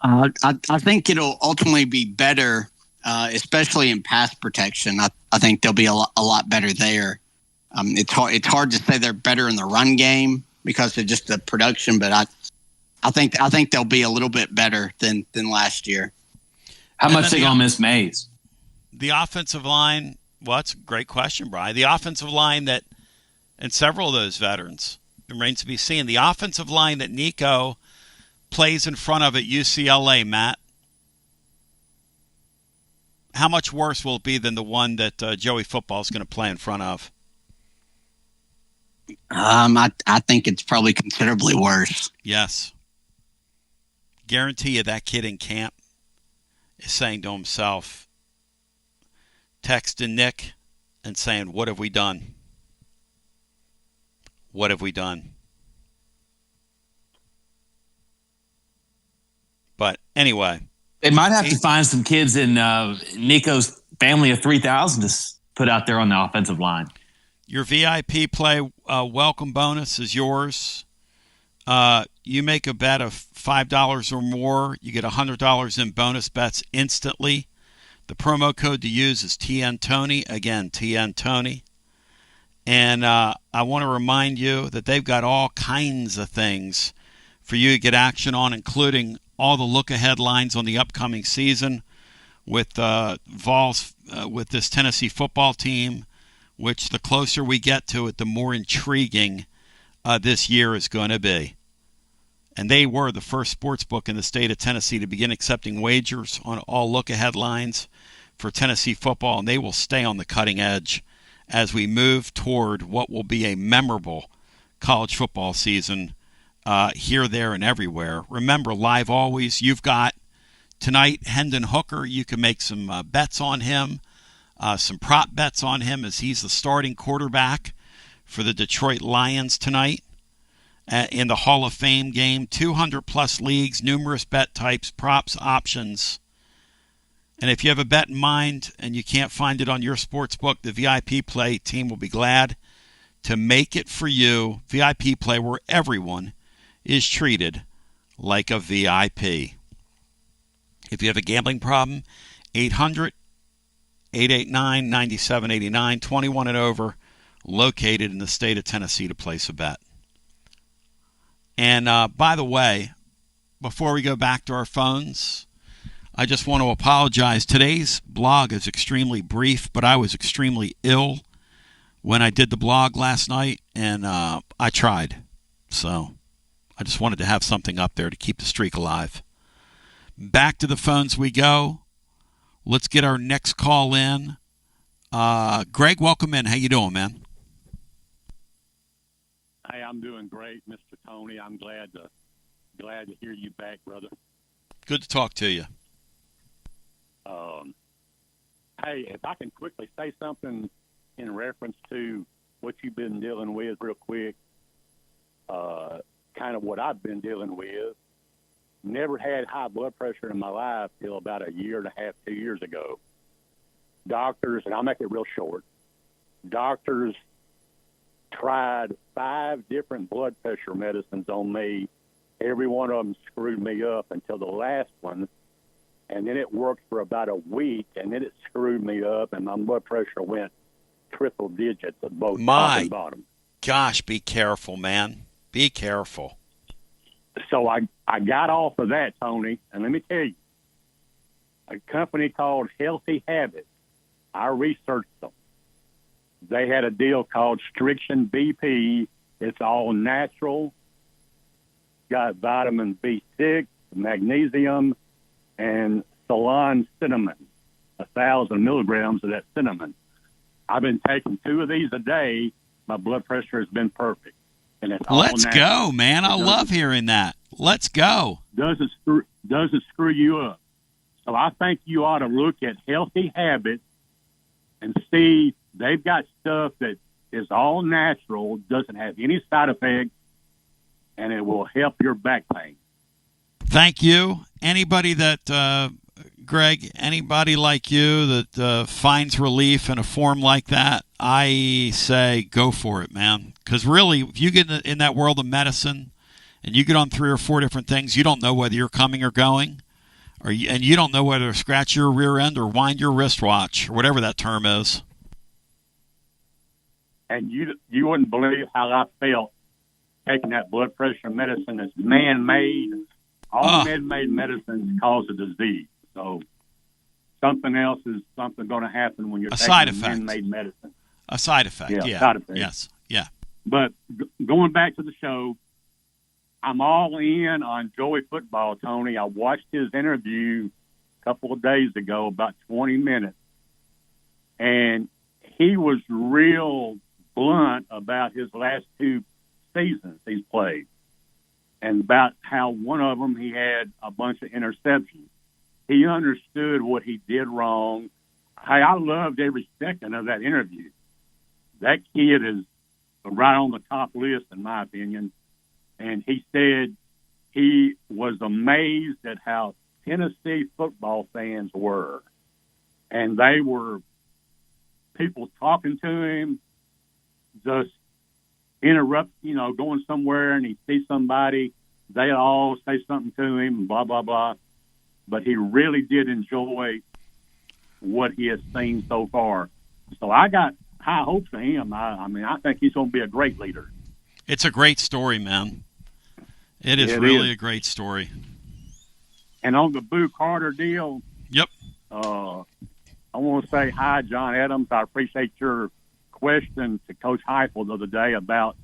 I think it'll ultimately be better especially in pass protection. I think they'll be a lot better there. It's hard to say they're better in the run game because of just the production, but I think they'll be a little bit better than last year. How much they gonna miss Mays? The offensive line. Well, that's a great question, Brian. The offensive line that, and several of those veterans, remains to be seen. The offensive line that Nico plays in front of at UCLA, Matt. How much worse will it be than the one that Joey Football is going to play in front of? I think it's probably considerably worse. Yes. Guarantee you that kid in camp is saying to himself, texting Nick and saying, what have we done? What have we done? But anyway. They might have to find some kids in Nico's family of 3,000 to put out there on the offensive line. Your VIP play welcome bonus is yours. You make a bet of $5 or more, you get $100 in bonus bets instantly. The promo code to use is TNTony. Again, TNTony. And I want to remind you that they've got all kinds of things for you to get action on, including all the look-ahead lines on the upcoming season with Vols, with this Tennessee football team, which the closer we get to it, the more intriguing this year is going to be. And they were the first sports book in the state of Tennessee to begin accepting wagers on all look-ahead lines for Tennessee football, and they will stay on the cutting edge as we move toward what will be a memorable college football season here, there, and everywhere. Remember, live always, you've got tonight Hendon Hooker. You can make some bets on him, some prop bets on him as he's the starting quarterback for the Detroit Lions tonight in the Hall of Fame game. 200-plus leagues, numerous bet types, props, options. And if you have a bet in mind and you can't find it on your sports book, the VIP Play team will be glad to make it for you. VIP Play, where everyone is treated like a VIP. If you have a gambling problem, 800-889-9789, 21 and over, located in the state of Tennessee to place a bet. And by the way, before we go back to our phones, I just want to apologize. Today's blog is extremely brief, but I was extremely ill when I did the blog last night, and I tried. So I just wanted to have something up there to keep the streak alive. Back to the phones we go. Let's get our next call in. Greg, welcome in. How you doing, man? Hey, I'm doing great, Mr. Tony. I'm glad to hear you back, brother. Good to talk to you. Hey, if I can quickly say something in reference to what you've been dealing with real quick, kind of what I've been dealing with. Never had high blood pressure in my life till about a year and a half, 2 years ago. Doctors, and I'll make it real short, doctors tried 5 different blood pressure medicines on me. Every one of them screwed me up until the last one. And then it worked for about a week, and then it screwed me up, and my blood pressure went triple digits at both top and bottom. Gosh, be careful, man. Be careful. So I got off of that, Tony, and let me tell you, a company called Healthy Habits, I researched them. They had a deal called Striction BP. It's all natural. Got vitamin B6, magnesium, and Ceylon cinnamon, 1,000 milligrams of that cinnamon. I've been taking 2 of these a day. My blood pressure has been perfect. And it's Let's all natural. go, man. I love hearing that. Let's go. Doesn't screw you up. So I think you ought to look at Healthy Habits and see they've got stuff that is all natural, doesn't have any side effects, and it will help your back pain. Thank you. Anybody that, Greg, anybody like you that finds relief in a form like that, I say go for it, man. Because really, if you get in that world of medicine and you get on 3 or 4 different things, you don't know whether you're coming or going. and you don't know whether to scratch your rear end or wind your wristwatch or whatever that term is. And you wouldn't believe how I felt taking that blood pressure medicine that's man-made. All man-made medicines cause a disease. So something else is something going to happen when you're taking man-made medicine. A side effect, yeah. Side effect. Yes, yeah. But going back to the show, I'm all in on Joey football, Tony. I watched his interview a couple of days ago, about 20 minutes, and he was real blunt about his last two seasons he's played and about how one of them he had a bunch of interceptions. He understood what he did wrong. Hey, I loved every second of that interview. That kid is right on the top list, in my opinion. And he said he was amazed at how Tennessee football fans were. And they were people talking to him, just interrupt, going somewhere and he'd see somebody, they'd all say something to him, blah, blah, blah. But he really did enjoy what he has seen so far. So I got high hopes for him. I think he's going to be a great leader. It's a great story, man. It is really a great story. And on the Boo Carter deal, yep. I want to say hi, John Adams. I appreciate your question to Coach Heifel the other day about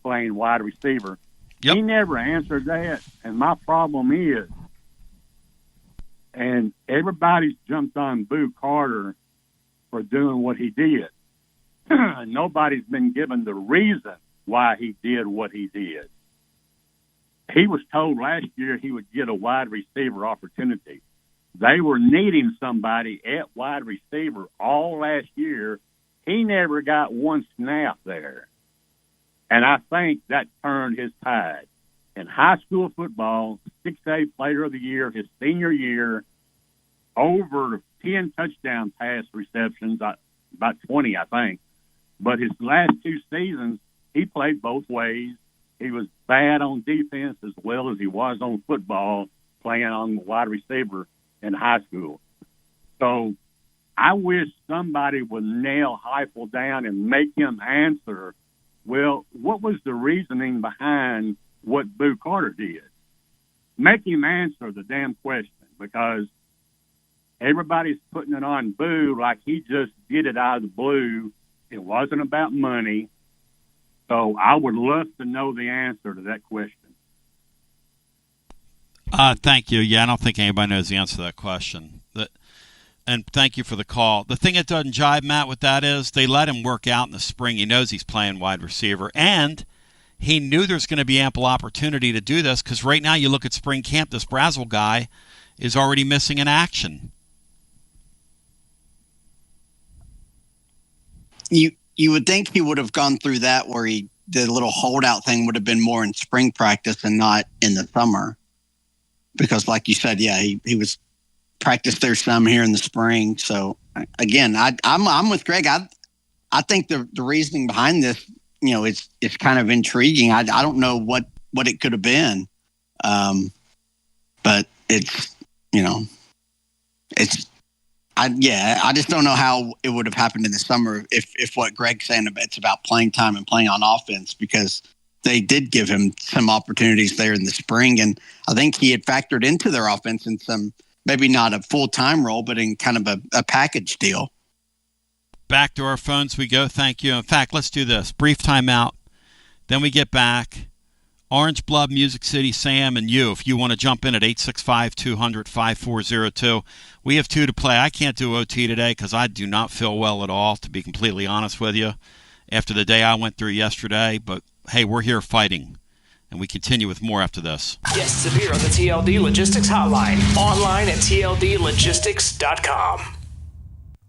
playing wide receiver. Yep. He never answered that, and my problem is, and everybody's jumped on Boo Carter for doing what he did. Nobody's been given the reason why he did what he did. He was told last year he would get a wide receiver opportunity. They were needing somebody at wide receiver all last year. He never got one snap there. And I think that turned his tide. In high school football, 6A Player of the Year, his senior year, over 10 touchdown pass receptions, about 20, I think. But his last two seasons, he played both ways. He was bad on defense as well as he was on football, playing on wide receiver in high school. So I wish somebody would nail Heifel down and make him answer, well, what was the reasoning behind what Boo Carter did? Make him answer the damn question, because everybody's putting it on Boo like he just did it out of the blue. It wasn't about money. So I would love to know the answer to that question. Thank you. Yeah, I don't think anybody knows the answer to that question. And thank you for the call. The thing that doesn't jive, Matt, with that is they let him work out in the spring. He knows he's playing wide receiver. And he knew there's going to be ample opportunity to do this, because right now you look at spring camp, this Brazel guy is already missing in action. You would think he would have gone through that where the little holdout thing would have been more in spring practice and not in the summer. Because like you said, yeah, he was practiced there some here in the spring. So again, I'm with Greg. I think the reasoning behind this, it's kind of intriguing. I don't know what it could have been. But it's, I just don't know how it would have happened in the summer if what Greg's saying it's about playing time and playing on offense, because they did give him some opportunities there in the spring. And I think he had factored into their offense in some, maybe not a full-time role, but in kind of a package deal. Back to our phones we go. Thank you. In fact, let's do this. Brief timeout. Then we get back. Orange Blood, Music City, Sam, and you, if you want to jump in at 865-200-5402. We have two to play. I can't do OT today because I do not feel well at all, to be completely honest with you, after the day I went through yesterday. But, hey, we're here fighting, and we continue with more after this. Guests appear on the TLD Logistics Hotline, online at tldlogistics.com.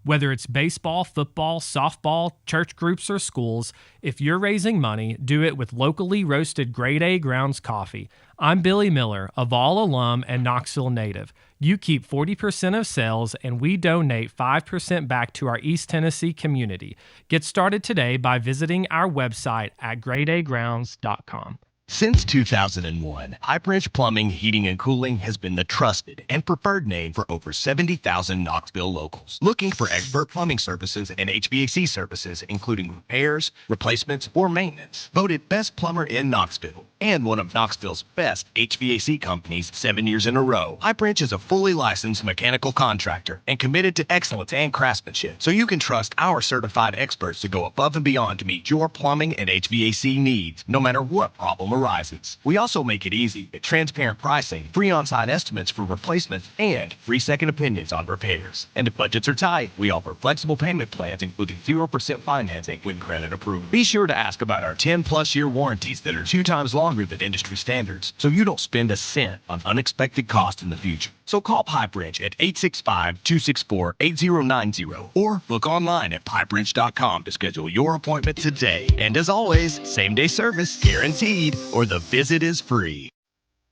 Whether it's baseball, football, softball, church groups, or schools, if you're raising money, do it with locally roasted Grade A Grounds coffee. I'm Billy Miller, a Vol alum and Knoxville native. You keep 40% of sales, and we donate 5% back to our East Tennessee community. Get started today by visiting our website at gradeagrounds.com. Since 2001, High Branch Plumbing, Heating, and Cooling has been the trusted and preferred name for over 70,000 Knoxville locals. Looking for expert plumbing services and HVAC services, including repairs, replacements, or maintenance. Voted best plumber in Knoxville and one of Knoxville's best HVAC companies 7 years in a row. High Branch is a fully licensed mechanical contractor and committed to excellence and craftsmanship, so you can trust our certified experts to go above and beyond to meet your plumbing and HVAC needs, no matter what problem arises. We also make it easy with transparent pricing, free on-site estimates for replacements, and free second opinions on repairs. And if budgets are tight, we offer flexible payment plans including 0% financing when credit approved. Be sure to ask about our 10-plus year warranties that are 2 times longer than industry standards, so you don't spend a cent on unexpected costs in the future. So call High Branch at 865-264-8090 or look online at pipebranch.com to schedule your appointment today. And as always, same-day service guaranteed, or the visit is free.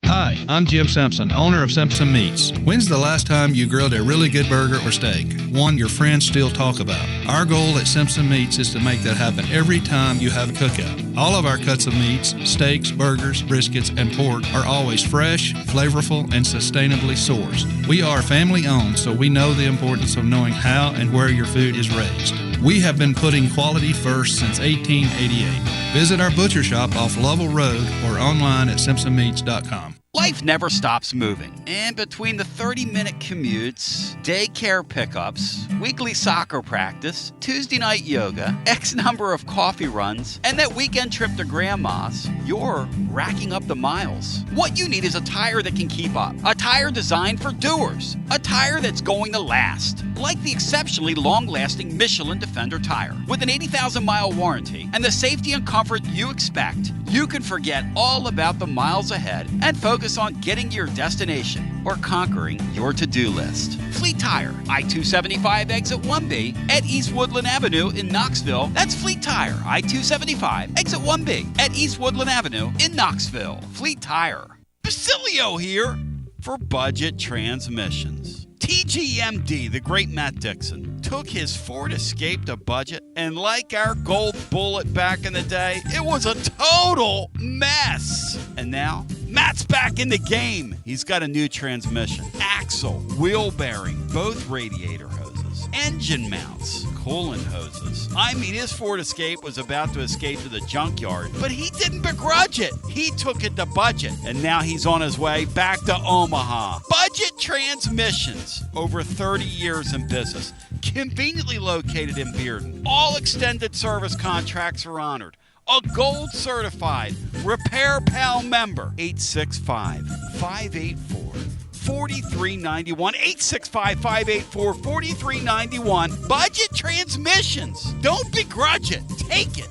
Hi, I'm Jim Simpson, owner of Simpson Meats. When's the last time you grilled a really good burger or steak? One your friends still talk about. Our goal at Simpson Meats is to make that happen every time you have a cookout. All of our cuts of meats, steaks, burgers, briskets, and pork are always fresh, flavorful, and sustainably sourced. We are family owned, so we know the importance of knowing how and where your food is raised. We have been putting quality first since 1888. Visit our butcher shop off Lovell Road or online at simpsonmeats.com. Life never stops moving, and between the 30-minute commutes, daycare pickups, weekly soccer practice, Tuesday night yoga, X number of coffee runs, and that weekend trip to Grandma's, you're racking up the miles. What you need is a tire that can keep up, a tire designed for doers, a tire that's going to last, like the exceptionally long-lasting Michelin Defender tire. With an 80,000-mile warranty and the safety and comfort you expect, you can forget all about the miles ahead and focus on getting to your destination or conquering your to-do list. Fleet Tire, I-275 exit 1B at East Woodland Avenue in Knoxville. That's Fleet Tire, I-275 exit 1B at East Woodland Avenue in Knoxville. Fleet Tire. Basilio here for Budget Transmissions. TGMD, the great Matt Dixon, took his Ford Escape to budget, and like our gold bullet back in the day, it was a total mess. And now, Matt's back in the game. He's got a new transmission, axle, wheel bearing, both radiator hoses, engine mounts, coolant hoses. I mean, his Ford Escape was about to escape to the junkyard, but he didn't begrudge it. He took it to budget, and now he's on his way back to Omaha. Budget Transmissions, over 30 years in business, conveniently located in Bearden. All extended service contracts are honored. A gold certified Repair Pal member. 865-584-4391. 865-584-4391. Budget Transmissions. Don't begrudge it. Take it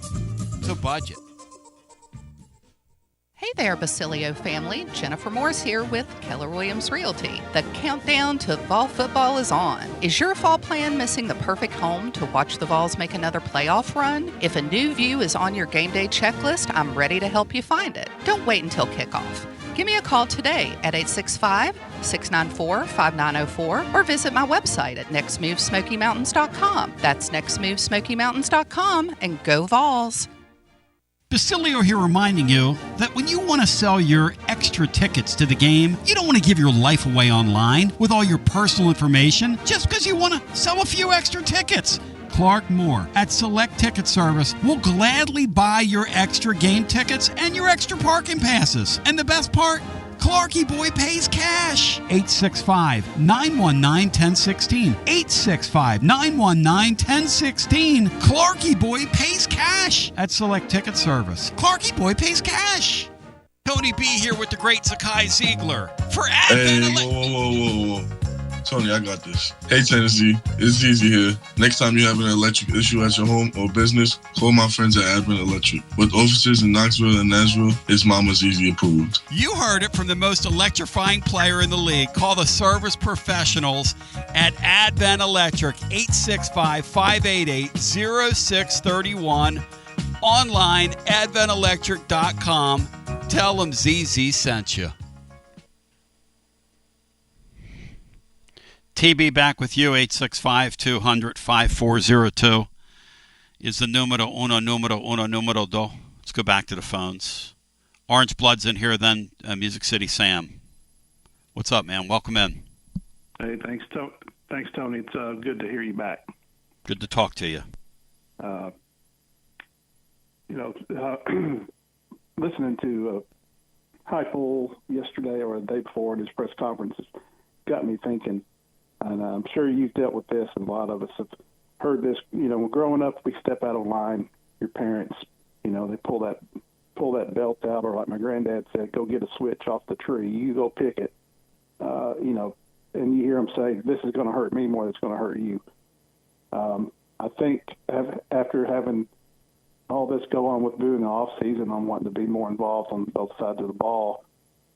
to budget. Hey there, Basilio family. Jennifer Morris here with Keller Williams Realty. The countdown to fall football is on. Is your fall plan missing the perfect home to watch the Vols make another playoff run? If a new view is on your game day checklist, I'm ready to help you find it. Don't wait until kickoff. Give me a call today at 865-694-5904 or visit my website at nextmovesmokymountains.com. That's nextmovesmokymountains.com, and go Vols. Basilio here reminding you that when you want to sell your extra tickets to the game, you don't want to give your life away online with all your personal information just because you want to sell a few extra tickets. Clark Moore at Select Ticket Service will gladly buy your extra game tickets and your extra parking passes. And the best part? Clarky Boy pays cash. 865-919-1016. 865-919-1016. Clarky Boy pays cash at Select Ticket Service. Clarky Boy pays cash. Tony B here with the great Zakai Ziegler for Advent. Hey, whoa. Tony, I got this. Hey, Tennessee, it's Easy here. Next time you have an electric issue at your home or business, call my friends at Advent Electric. With offices in Knoxville and Nashville, it's Mama's Easy approved. You heard it from the most electrifying player in the league. Call the service professionals at Advent Electric, 865-588-0631. Online, adventelectric.com. Tell them ZZ sent you. TB back with you, 865-200-5402 is the numero uno, numero dos. Let's go back to the phones. Orange Blood's in here, then Music City Sam. What's up, man? Welcome in. Hey, thanks, Tony. It's good to hear you back. Good to talk to you. Listening to Heupel yesterday or the day before at his press conference got me thinking, and I'm sure you've dealt with this, and a lot of us have heard this. Growing up, we step out of line. Your parents, they pull that belt out, or like my granddad said, go get a switch off the tree. You go pick it. And you hear them say, "This is going to hurt me more than it's going to hurt you." I think after having all this go on with Boo in the off season, I'm wanting to be more involved on both sides of the ball.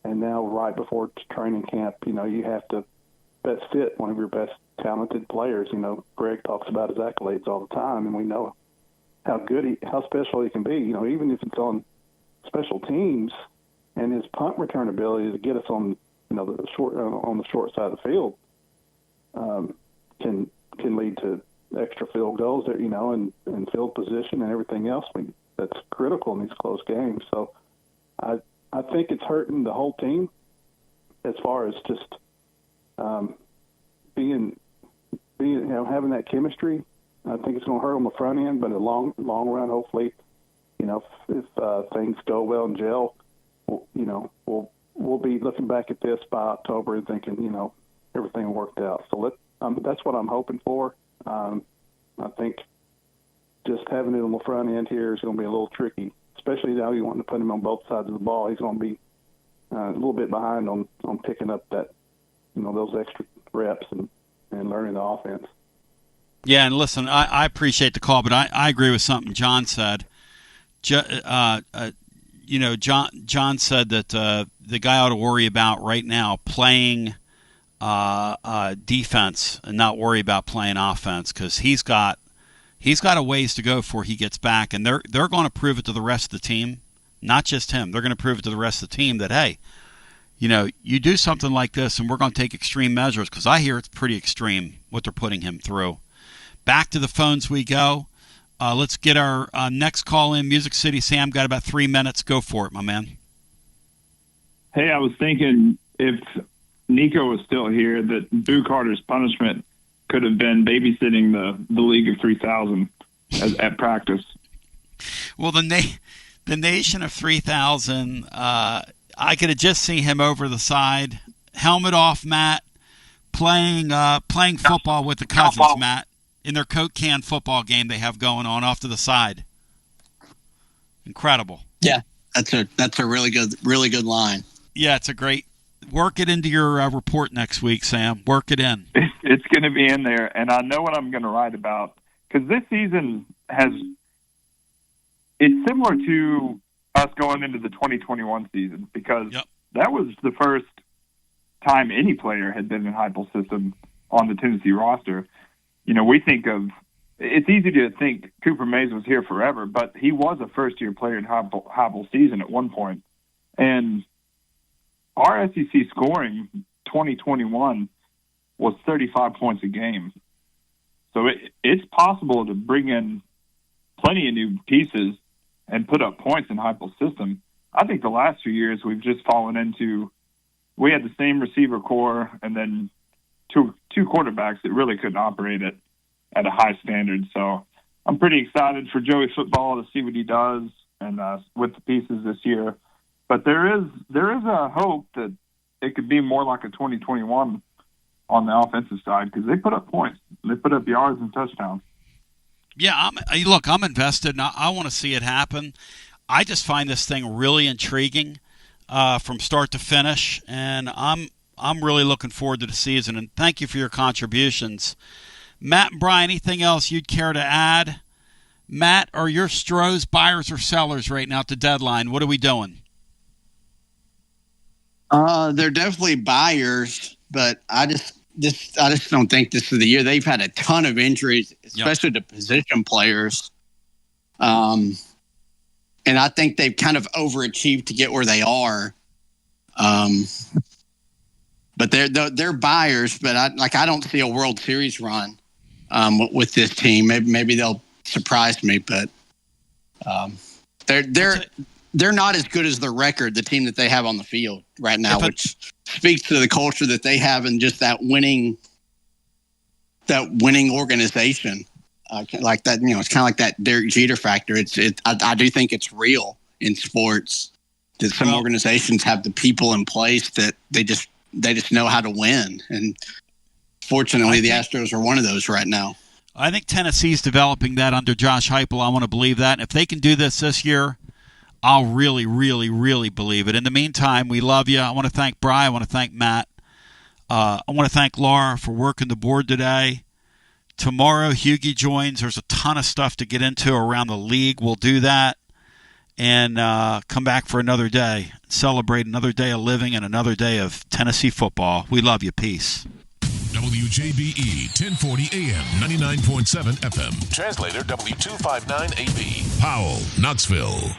And now, right before training camp, you have to best fit one of your best talented players. Greg talks about his accolades all the time, and we know how special he can be. Even if it's on special teams, and his punt return ability to get us on, the short side of the field, can lead to extra field goals, and field position and everything else. That's critical in these close games. So I think it's hurting the whole team as far as just being having that chemistry. I think it's going to hurt on the front end, but in the long run, hopefully, if things go well and gel, we'll be looking back at this by October and thinking, everything worked out. So that's what I'm hoping for. I think just having it on the front end here is going to be a little tricky, especially now you want to put him on both sides of the ball. He's going to be a little bit behind on picking up that, those extra reps and learning the offense. Yeah, and listen, I appreciate the call, but I agree with something John said. John said that the guy ought to worry about right now playing defense and not worry about playing offense, because he's got a ways to go before he gets back, and they're going to prove it to the rest of the team, not just him. They're going to prove it to the rest of the team that, hey, you do something like this, and we're going to take extreme measures, because I hear it's pretty extreme what they're putting him through. Back to the phones we go. Let's get our next call in. Music City Sam, got about 3 minutes. Go for it, my man. Hey, I was thinking if Nico was still here, that Boo Carter's punishment could have been babysitting the League of 3000 at practice. Well, the Nation of 3000, I could have just seen him over the side, helmet off, Matt, playing football with the cousins, Matt, in their Coke can football game they have going on off to the side. Incredible. Yeah, that's a really good line. Yeah, it's a great. Work it into your report next week, Sam. Work it in. It's going to be in there, and I know what I'm going to write about, because this season it's similar to us going into the 2021 season, because that was the first time any player had been in Heupel's system on the Tennessee roster. We think of it's easy to think Cooper Mays was here forever, but he was a first-year player in Heupel's season at one point, and our SEC scoring 2021 was 35 points a game. So it's possible to bring in plenty of new pieces and put up points in Heupel's system. I think the last 2 years we've just fallen into, we had the same receiver core and then two quarterbacks that really couldn't operate at a high standard. So I'm pretty excited for Joey Football to see what he does and with the pieces this year. But there is a hope that it could be more like a 2021 on the offensive side, because they put up points. They put up yards and touchdowns. Yeah, I'm invested, and I want to see it happen. I just find this thing really intriguing from start to finish, and I'm really looking forward to the season. And thank you for your contributions. Matt and Brian, anything else you'd care to add? Matt, are your Strohs buyers or sellers right now at the deadline? What are we doing? They're definitely buyers, but I just don't think this is the year. They've had a ton of injuries, especially to position players. And I think they've kind of overachieved to get where they are. But they're buyers, but I don't see a World Series run with this team. Maybe they'll surprise me, but they're they're not as good as the record, the team that they have on the field right now, which speaks to the culture that they have and just that winning organization. Like that, it's kind of like that Derek Jeter factor. I do think it's real in sports that some organizations have the people in place that they just know how to win. And fortunately, the Astros are one of those right now. I think Tennessee's developing that under Josh Heupel. I want to believe that. And if they can do this year, I'll really, really, really believe it. In the meantime, we love you. I want to thank Bri. I want to thank Matt. I want to thank Laura for working the board today. Tomorrow, Hughie joins. There's a ton of stuff to get into around the league. We'll do that and come back for another day. Celebrate another day of living and another day of Tennessee football. We love you. Peace. WJBE 1040 AM 99.7 FM. Translator W259AB. Powell, Knoxville.